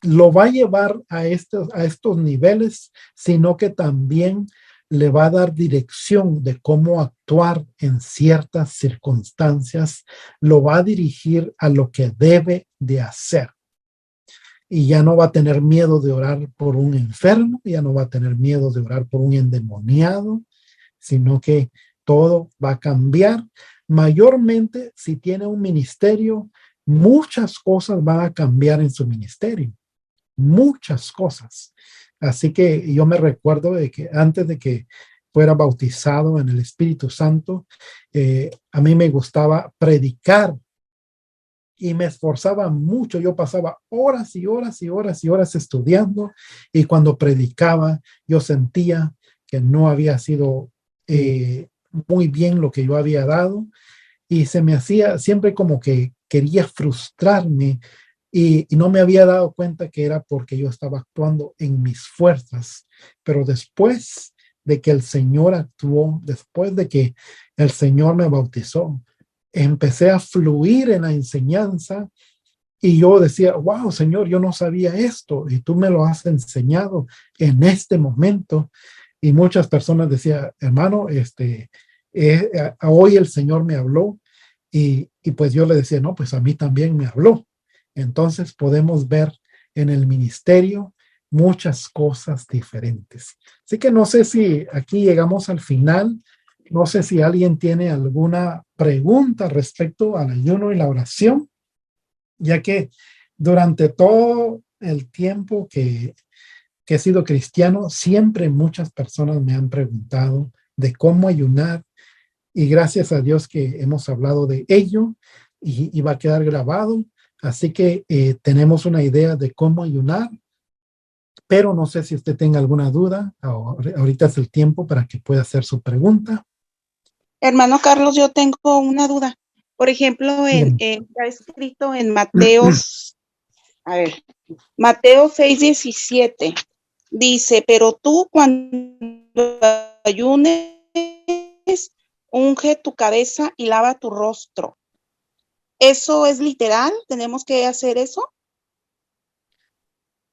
lo va a llevar a estos niveles, sino que también le va a dar dirección de cómo actuar en ciertas circunstancias, lo va a dirigir a lo que debe de hacer. Y ya no va a tener miedo de orar por un enfermo, ya no va a tener miedo de orar por un endemoniado, sino que todo va a cambiar. Mayormente, si tiene un ministerio, muchas cosas van a cambiar en su ministerio, muchas cosas. Así que yo me recuerdo de que antes de que fuera bautizado en el Espíritu Santo, a mí me gustaba predicar y me esforzaba mucho. Yo pasaba horas y horas y horas y horas estudiando y cuando predicaba yo sentía que no había sido muy bien lo que yo había dado y se me hacía siempre como que quería frustrarme y no me había dado cuenta que era porque yo estaba actuando en mis fuerzas. Pero después de que el Señor actuó, después de que el Señor me bautizó, empecé a fluir en la enseñanza y yo decía, wow, Señor, yo no sabía esto y tú me lo has enseñado en este momento. Y muchas personas decían, hermano, hoy el Señor me habló y pues yo le decía, no, pues a mí también me habló. Entonces podemos ver en el ministerio muchas cosas diferentes. Así que no sé si aquí llegamos al final. No sé si alguien tiene alguna pregunta respecto al ayuno y la oración, ya que durante todo el tiempo que he sido cristiano, siempre muchas personas me han preguntado de cómo ayunar y gracias a Dios que hemos hablado de ello y va a quedar grabado. Así que tenemos una idea de cómo ayunar, pero no sé si usted tenga alguna duda. Ahorita es el tiempo para que pueda hacer su pregunta. Hermano Carlos, yo tengo una duda. Por ejemplo, está escrito en Mateos, Mateo 6:17. Dice, pero tú cuando ayunes, unge tu cabeza y lava tu rostro. ¿Eso es literal? ¿Tenemos que hacer eso?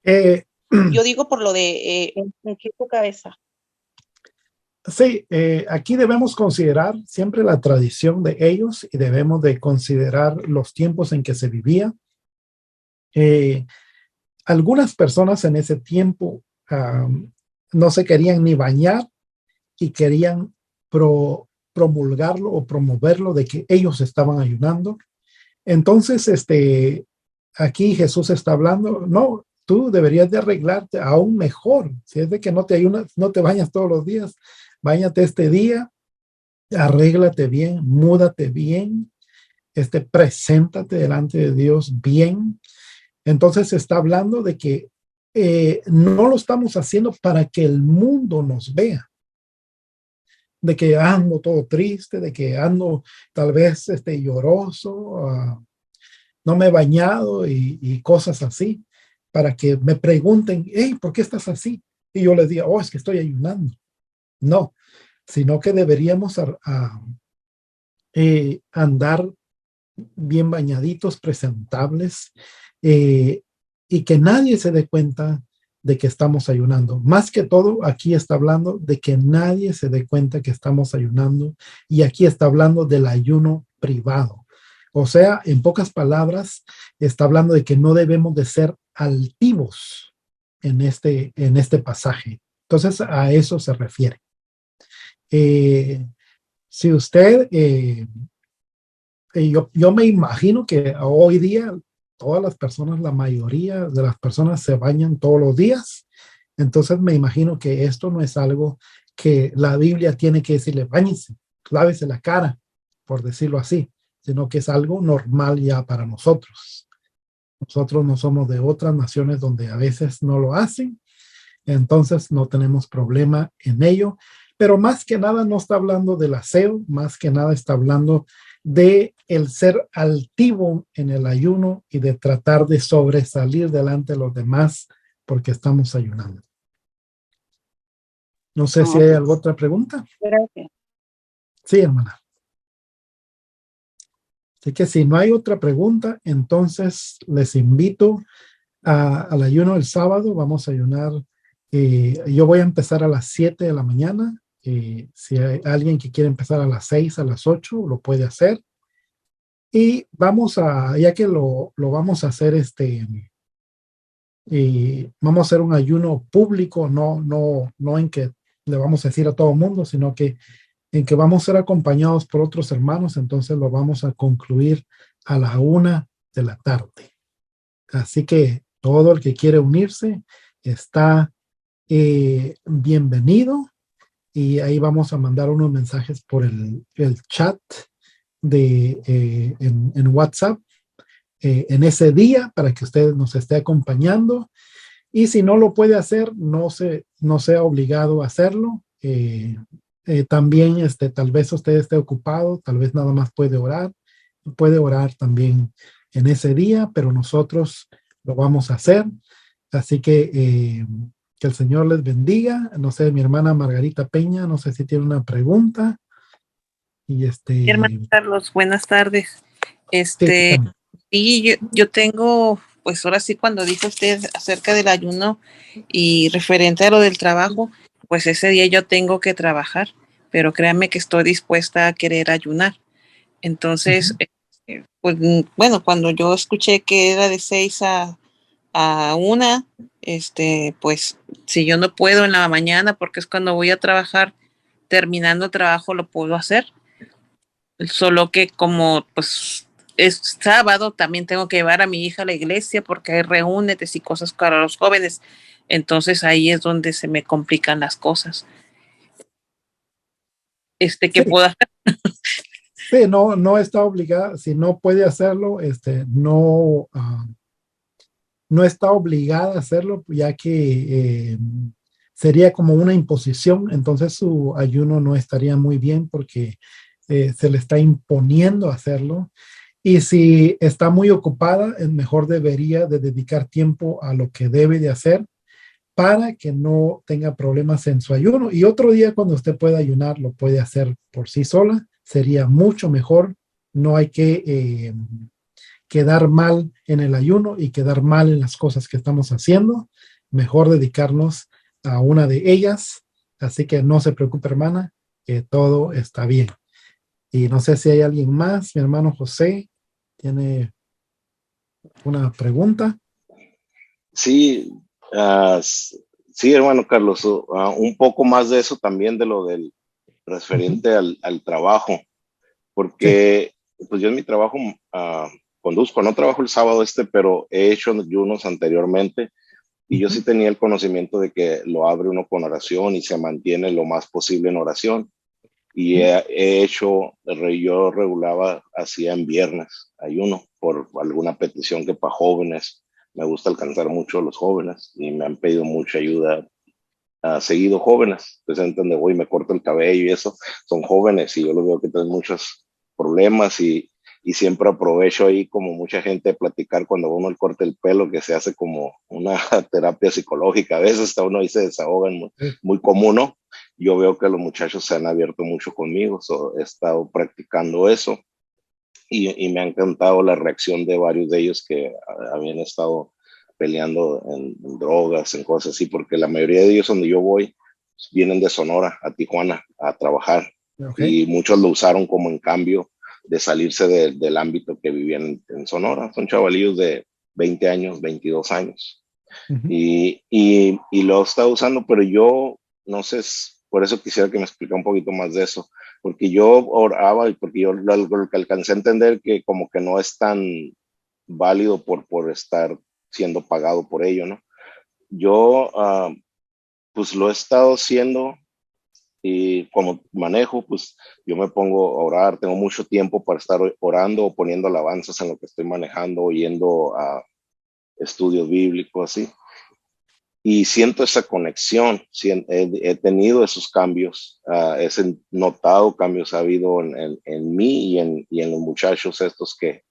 Yo digo por lo de ungir tu cabeza. Sí, aquí debemos considerar siempre la tradición de ellos y debemos de considerar los tiempos en que se vivía. algunas personas en ese tiempo no se querían ni bañar y querían promulgarlo o promoverlo de que ellos estaban ayunando. Entonces, aquí Jesús está hablando, no, tú deberías de arreglarte aún mejor. Si es de que no te ayunas, no te bañas todos los días, báñate este día, arréglate bien, múdate bien, preséntate delante de Dios bien. Entonces está hablando de que no lo estamos haciendo para que el mundo nos vea, de que ando todo triste, de que ando tal vez lloroso, no me he bañado y cosas así, para que me pregunten, hey, ¿por qué estás así? Y yo les digo, oh, es que estoy ayunando. No, sino que deberíamos andar bien bañaditos, presentables, y que nadie se dé cuenta de que estamos ayunando. Más que todo, aquí está hablando de que nadie se dé cuenta que estamos ayunando, y aquí está hablando del ayuno privado. O sea, en pocas palabras, está hablando de que no debemos de ser altivos en este pasaje. Entonces, a eso se refiere. Si usted, yo me imagino que hoy día todas las personas, la mayoría de las personas se bañan todos los días. Entonces me imagino que esto no es algo que la Biblia tiene que decirle, báñese, lávese la cara, por decirlo así, sino que es algo normal ya para nosotros. Nosotros no somos de otras naciones donde a veces no lo hacen, entonces no tenemos problema en ello. Pero más que nada no está hablando del aseo, más que nada está hablando de el ser altivo en el ayuno y de tratar de sobresalir delante de los demás porque estamos ayunando. No sé si hay alguna otra pregunta. Gracias. Sí, hermana. Así que si no hay otra pregunta, entonces les invito al ayuno del sábado. Vamos a ayunar. Yo voy a empezar a las 7 de la mañana. Si hay alguien que quiere empezar a las 6, a las 8, lo puede hacer. Y ya que lo vamos a hacer, vamos a hacer un ayuno público, no en que le vamos a decir a todo el mundo, sino que en que vamos a ser acompañados por otros hermanos. Entonces lo vamos a concluir a la 1 de la tarde. Así que todo el que quiere unirse está bienvenido, y ahí vamos a mandar unos mensajes por el chat en WhatsApp en ese día para que usted nos esté acompañando. Y si no lo puede hacer, no sea obligado a hacerlo. También tal vez usted esté ocupado, tal vez nada más puede orar también en ese día, pero nosotros lo vamos a hacer. Así que el Señor les bendiga. No sé, mi hermana Margarita Peña, no sé si tiene una pregunta. Y Hermano Carlos, buenas tardes. sí, Y yo tengo, pues ahora sí, cuando dijo usted acerca del ayuno y referente a lo del trabajo, pues ese día yo tengo que trabajar, pero créanme que estoy dispuesta a querer ayunar. Entonces, pues bueno, cuando yo escuché que era de 6 a 1, pues si yo no puedo en la mañana, porque es cuando voy a trabajar, terminando el trabajo lo puedo hacer. Solo que como pues es sábado, también tengo que llevar a mi hija a la iglesia porque hay reúnetes y cosas para los jóvenes. Entonces ahí es donde se me complican las cosas. ¿Qué puedo hacer? Sí, no está obligada. Si no puede hacerlo, no está obligada a hacerlo, ya que sería como una imposición. Entonces su ayuno no estaría muy bien porque se le está imponiendo hacerlo. Y si está muy ocupada, mejor debería de dedicar tiempo a lo que debe de hacer para que no tenga problemas en su ayuno. Y otro día cuando usted pueda ayunar, lo puede hacer por sí sola. Sería mucho mejor. No hay que quedar mal en el ayuno y quedar mal en las cosas que estamos haciendo. Mejor dedicarnos a una de ellas. Así que no se preocupe, hermana, que todo está bien. Y no sé si hay alguien más. Mi hermano José tiene una pregunta. Sí, sí, hermano Carlos, un poco más de eso también de lo del Ujú. referente al trabajo, Sí. porque pues yo en mi trabajo conduzco, no trabajo el sábado pero he hecho ayunos anteriormente y yo sí Ujú. tenía el conocimiento de que lo abre uno con oración y se mantiene lo más posible en oración. Y Ujú. he hecho, yo regulaba, hacía en viernes ayuno por alguna petición que para jóvenes, me gusta alcanzar mucho a los jóvenes y me han pedido mucha ayuda seguido jóvenes, entonces donde voy me corto el cabello y eso, son jóvenes y yo los veo que tienen muchos problemas y siempre aprovecho ahí como mucha gente platicar cuando uno le corta el pelo, que se hace como una terapia psicológica, a veces hasta uno ahí se desahogan, muy, Sí. muy común, ¿no? Yo veo que los muchachos se han abierto mucho conmigo, he estado practicando eso y me ha encantado la reacción de varios de ellos que habían estado peleando en drogas, en cosas así, porque la mayoría de ellos donde yo voy vienen de Sonora a Tijuana a trabajar Ok. y muchos lo usaron como en cambio de salirse del ámbito que vivían en Sonora. Son chavalillos de 20 años, 22 años Ujú. y lo está usando, pero yo no sé, por eso quisiera que me explique un poquito más de eso, porque yo oraba y porque yo lo que alcancé a entender que como que no es tan válido por estar siendo pagado por ello, ¿no? Yo pues lo he estado haciendo y como manejo, pues yo me pongo a orar, tengo mucho tiempo para estar orando o poniendo alabanzas en lo que estoy manejando, oyendo a estudios bíblicos, así y siento esa conexión, he tenido esos cambios, he notado cambios ha habido en mí y en los muchachos estos que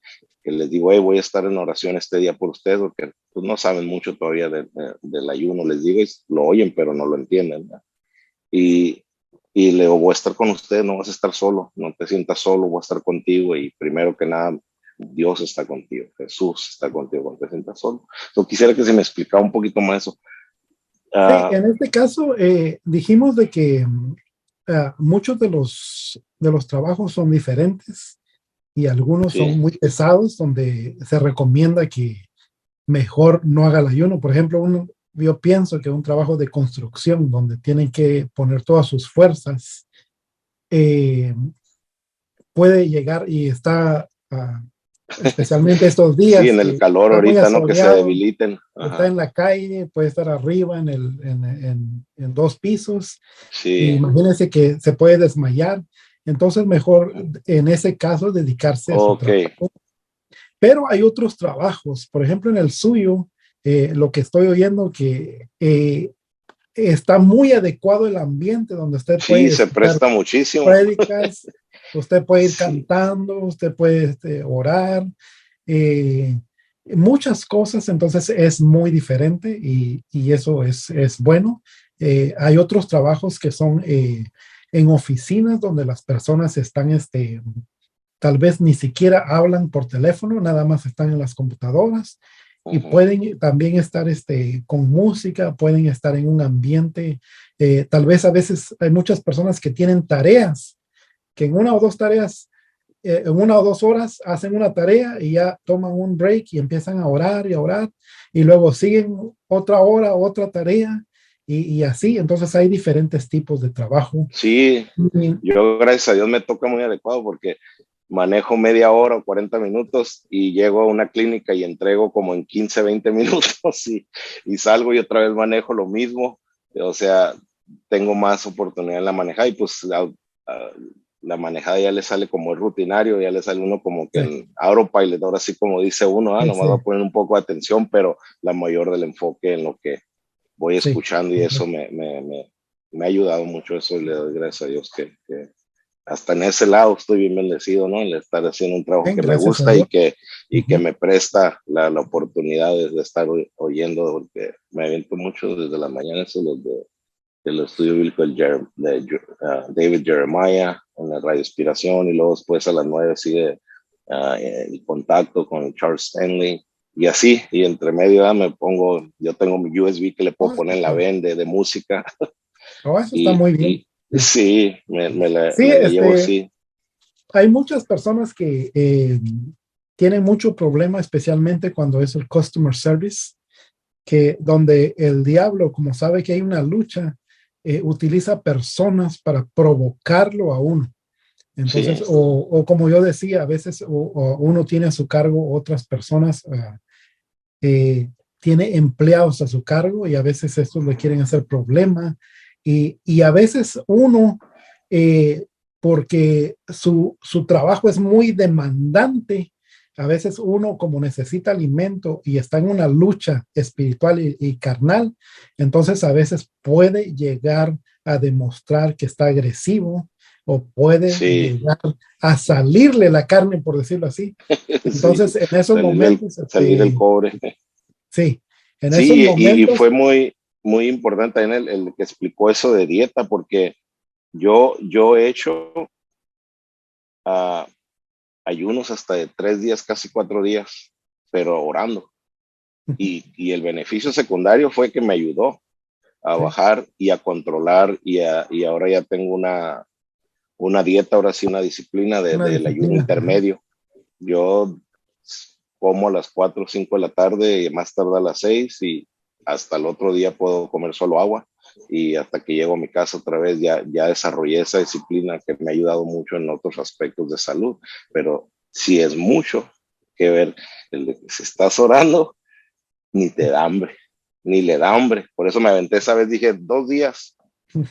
les digo, hey, voy a estar en oración este día por ustedes, porque pues, no saben mucho todavía del ayuno, les digo, y lo oyen, pero no lo entienden, ¿no? Y, y le digo, voy a estar con ustedes, no vas a estar solo, no te sientas solo, voy a estar contigo y primero que nada, Dios está contigo, Jesús está contigo cuando te sientas solo. Entonces quisiera que se me explicara un poquito más eso. Sí, Uh, en este caso dijimos de que muchos de los trabajos son diferentes y algunos sí, son muy pesados donde se recomienda que mejor no haga el ayuno. Por ejemplo, yo pienso que un trabajo de construcción donde tienen que poner todas sus fuerzas eh, puede llegar y está, especialmente estos sí, días en que el calor está muy ahorita, ¿no? Que se asoleado, debiliten. está Ajá. en la calle, puede estar arriba en dos pisos, y Sí, imagínense que se puede desmayar. Entonces, mejor en ese caso dedicarse a su ok. trabajo. Pero hay otros trabajos, por ejemplo, en el suyo, lo que estoy oyendo que está muy adecuado el ambiente donde usted Sí, puede se escuchar presta muchísimo. prédicas, usted puede ir Sí, cantando, usted puede orar, eh, muchas cosas, entonces es muy diferente y eso es bueno. Hay otros trabajos que son en oficinas donde las personas están, tal vez ni siquiera hablan por teléfono, nada más están en las computadoras y ujú, pueden también estar con música, pueden estar en un ambiente, tal vez a veces hay muchas personas que tienen tareas, que en una o dos tareas, en una o dos horas hacen una tarea y ya toman un break y empiezan a orar y a orar y luego siguen otra hora, otra tarea y así, entonces hay diferentes tipos de trabajo. sí, Y, yo gracias a Dios me toca muy adecuado porque manejo media hora o 40 minutos y llego a una clínica y entrego como en 15, 20 minutos y salgo y otra vez manejo lo mismo. O sea, tengo más oportunidad en la manejada y pues la manejada ya le sale como el rutinario, ya le sale uno como que sí, en autopilot, ahora sí como dice uno, sí, nomás va a sí, poner un poco de atención, pero la mayor del enfoque en lo que voy sí. escuchando y eso me ha ayudado mucho eso y le doy gracias a Dios que hasta en ese lado estoy bien bendecido, ¿no? El estar haciendo un trabajo Bien, que me gracias a gusta Dios. y que me presta la oportunidad de estar oyendo, porque me aviento mucho desde las mañanas del estudio bíblico David Jeremiah en la Radio Inspiración y luego después a las 9 sigue el contacto con Charles Stanley y así, y entre medio yo tengo mi USB que le puedo Oh, poner en la sí. vende de música Oh, eso está muy bien. y Sí, sí, sí, me la llevo así. hay muchas personas que tienen mucho problema, especialmente cuando es el customer service, que donde el diablo, como sabe que hay una lucha, utiliza personas para provocarlo a uno. Entonces, Sí, o como yo decía, a veces o uno tiene a su cargo otras personas, tiene empleados a su cargo y a veces estos le quieren hacer problema y a veces uno, eh, porque su trabajo es muy demandante, a veces uno como necesita alimento y está en una lucha espiritual y carnal, entonces a veces puede llegar a demostrar que está agresivo o puede sí, llegar a salirle la carne, por decirlo así. sí, Entonces, en esos momentos, salir el cobre. sí, en esos Sí, y fue momentos, muy importante en el que explicó eso de dieta, porque yo he hecho ah, ayunos hasta de 3 días, casi 4 días, pero orando. Y el beneficio secundario fue que me ayudó a sí, bajar y a controlar y ahora ya tengo una dieta, ahora sí una disciplina una del ayuno disciplina. Ajá. intermedio. Yo como a las 4 o 5 de la tarde y más tarde a las 6 y hasta el otro día puedo comer solo agua y hasta que llego a mi casa otra vez ya desarrollé esa disciplina que me ha ayudado mucho en otros aspectos de salud, pero si es mucho que ver el de que si estás orando, ni te da hambre, ni le da hambre. Por eso me aventé esa vez, dije 2 días,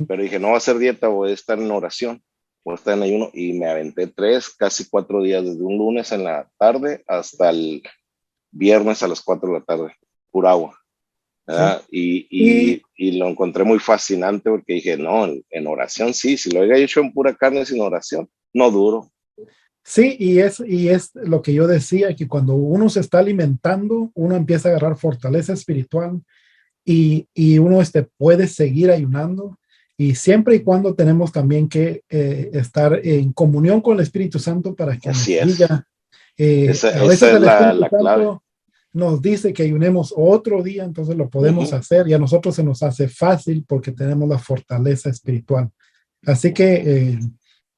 pero dije no va a ser dieta, voy a estar en oración, voy a estar en ayuno y me aventé 3, casi 4 días, desde un lunes en la tarde hasta el viernes a las 4 de la tarde, pura agua. Sí. ¿Verdad? Y, Y y lo encontré muy fascinante porque dije, no, en oración sí, si lo hubiera hecho en pura carne sin oración, no duro. sí, y es lo que yo decía, que cuando uno se está alimentando, uno empieza a agarrar fortaleza espiritual y uno puede seguir ayunando. Y siempre y cuando tenemos también que estar en comunión con el Espíritu Santo para que Así nos es. diga, a Esa veces es el Espíritu la clave. Santo nos dice que ayunemos otro día, entonces lo Uh podemos -huh. hacer y a nosotros se nos hace fácil porque tenemos la fortaleza espiritual. Así que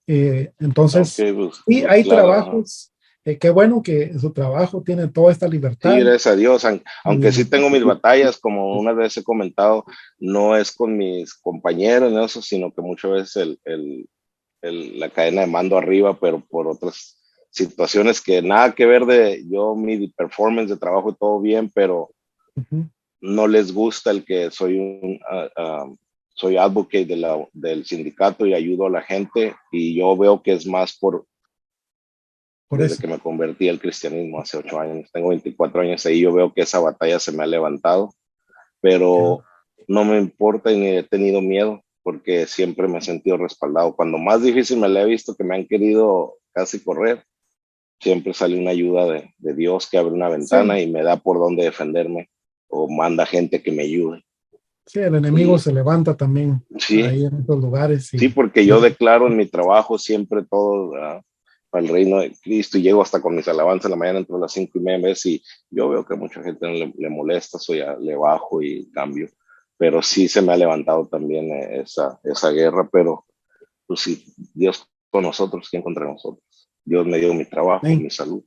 Ok, entonces, pues, sí, hay claro. trabajos, qué bueno que su trabajo tiene toda esta Sí, libertad. gracias a Dios, aunque sí Y, tengo mis batallas, como una vez he comentado, no es con mis compañeros, ¿no? Eso, sino que muchas veces la cadena de mando arriba, pero por otras situaciones que nada que ver de yo, mi performance de trabajo y todo bien, pero ujú, no les gusta el que soy advocate del sindicato y ayudo a la gente y yo veo que es más por desde eso. que me convertí al cristianismo hace 8 años, tengo 24 años ahí, yo veo que esa batalla se me ha levantado, pero no me importa y ni he tenido miedo porque siempre me he sentido respaldado. Cuando más difícil me la he visto que me han querido casi correr, siempre sale una ayuda de Dios que abre una ventana Sí, y me da por dónde defenderme o manda gente que me ayude. sí, el enemigo Y se levanta también sí, ahí en estos lugares sí, y, porque y yo declaro en mi trabajo siempre todo para el reino de Cristo y llego hasta con mis alabanzas en la mañana entre las 5:30 veces y yo veo que a mucha gente no le molesta, eso ya le bajo y cambio. Pero sí se me ha levantado también esa guerra, pero pues sí, Dios con nosotros, ¿quién contra nosotros? Dios me dio mi trabajo, amén, mi salud.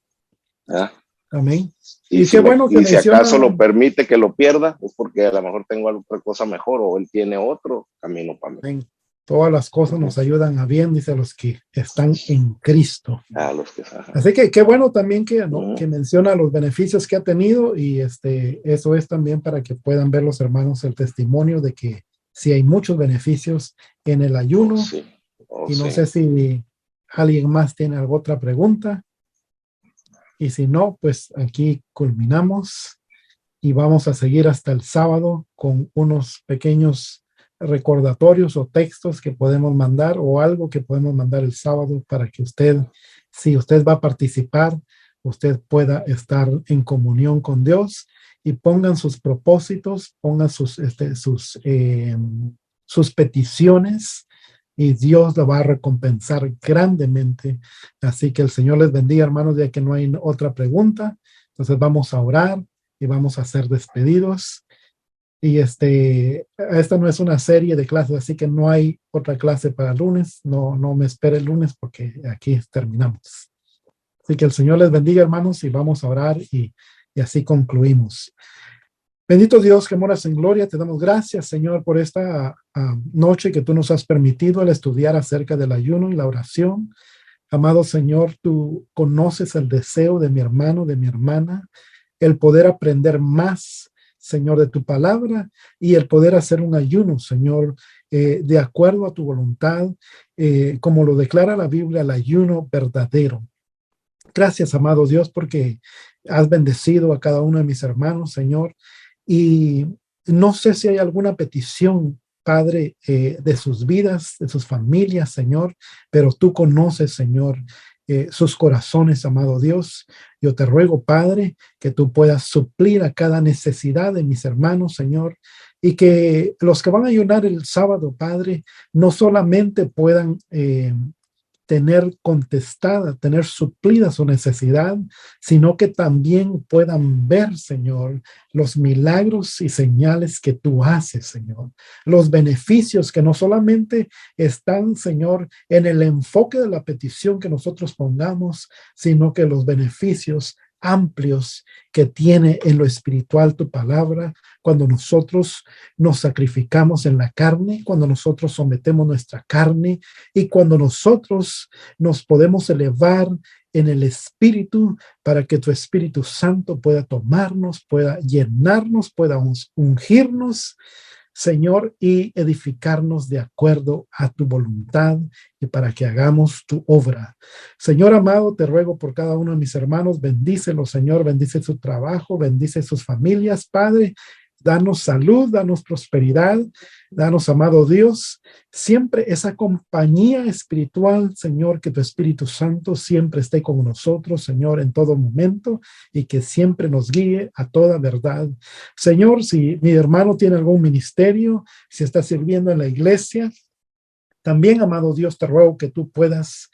¿Eh? amén. Y Y qué bueno que y si acaso menciona, lo permite que lo pierda, es porque a lo mejor tengo otra cosa mejor o él tiene otro camino para mí. amén, todas las cosas nos ayudan a bien, dice los que están en Cristo. A los que saben. Así que qué bueno también que, ¿no? Que menciona los beneficios que ha tenido y eso es también para que puedan ver los hermanos el testimonio de que sí hay muchos beneficios en el Oh, ayuno sí. Oh, y no sí. sé si alguien más tiene alguna otra pregunta y si no, pues aquí culminamos y vamos a seguir hasta el sábado con unos pequeños recordatorios o textos que podemos mandar o algo que podemos mandar el sábado para que usted, si usted va a participar, usted pueda estar en comunión con Dios y pongan sus propósitos, pongan sus peticiones y Dios lo va a recompensar grandemente. Así que el Señor les bendiga, hermanos, ya que no hay otra pregunta. Entonces vamos a orar y vamos a ser despedidos. Y esta no es una serie de clases, así que no hay otra clase para el lunes. No, no me espere el lunes porque aquí terminamos. Así que el Señor les bendiga, hermanos, y vamos a orar y así concluimos. Bendito Dios que moras en gloria, te damos gracias, Señor, por esta noche que tú nos has permitido al estudiar acerca del ayuno y la oración. Amado Señor, tú conoces el deseo de mi hermano, de mi hermana, el poder aprender más, Señor, de tu palabra y el poder hacer un ayuno, Señor, de acuerdo a tu voluntad, como lo declara la Biblia, el ayuno verdadero. Gracias, amado Dios, porque has bendecido a cada uno de mis hermanos, Señor. Y no sé si hay alguna petición, Padre, de sus vidas, de sus familias, Señor, pero tú conoces, Señor, sus corazones, amado Dios. Yo te ruego, Padre, que tú puedas suplir a cada necesidad de mis hermanos, Señor, y que los que van a ayunar el sábado, Padre, no solamente puedan tener contestada, tener suplida su necesidad, sino que también puedan ver, Señor, los milagros y señales que tú haces, Señor. Los beneficios que no solamente están, Señor, en el enfoque de la petición que nosotros pongamos, sino que los beneficios amplios que tiene en lo espiritual tu palabra, cuando nosotros nos sacrificamos en la carne, cuando nosotros sometemos nuestra carne y cuando nosotros nos podemos elevar en el Espíritu para que tu Espíritu Santo pueda tomarnos, pueda llenarnos, pueda ungirnos, Señor, y edificarnos de acuerdo a tu voluntad y para que hagamos tu obra. Señor amado, te ruego por cada uno de mis hermanos, bendícelos, Señor, bendice su trabajo, bendice sus familias, Padre. Danos salud, danos prosperidad, danos, amado Dios, siempre esa compañía espiritual, Señor, que tu Espíritu Santo siempre esté con nosotros, Señor, en todo momento y que siempre nos guíe a toda verdad. Señor, si mi hermano tiene algún ministerio, si está sirviendo en la iglesia, también, amado Dios, te ruego que tú puedas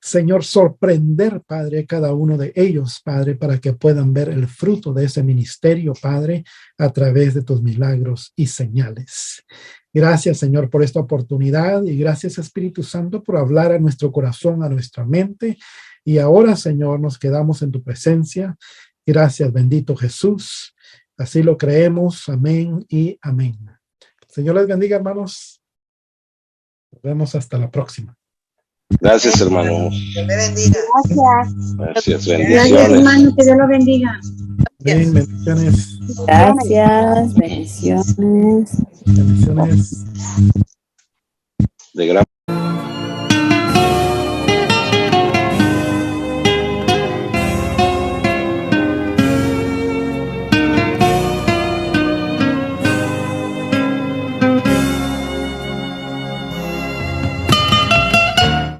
Señor, sorprender, Padre, a cada uno de ellos, Padre, para que puedan ver el fruto de ese ministerio, Padre, a través de tus milagros y señales. Gracias, Señor, por esta oportunidad y gracias, Espíritu Santo, por hablar a nuestro corazón, a nuestra mente. Y ahora, Señor, nos quedamos en tu presencia. Gracias, bendito Jesús. Así lo creemos. Amén y amén. Señor les bendiga, hermanos. Nos vemos hasta la próxima. Gracias, hermano. Dios me bendiga. Gracias. Gracias, Gracias, bendiciones. hermano. Que Dios lo bendiga. Amén, bendiciones. Gracias, bendiciones. Bendiciones. De gran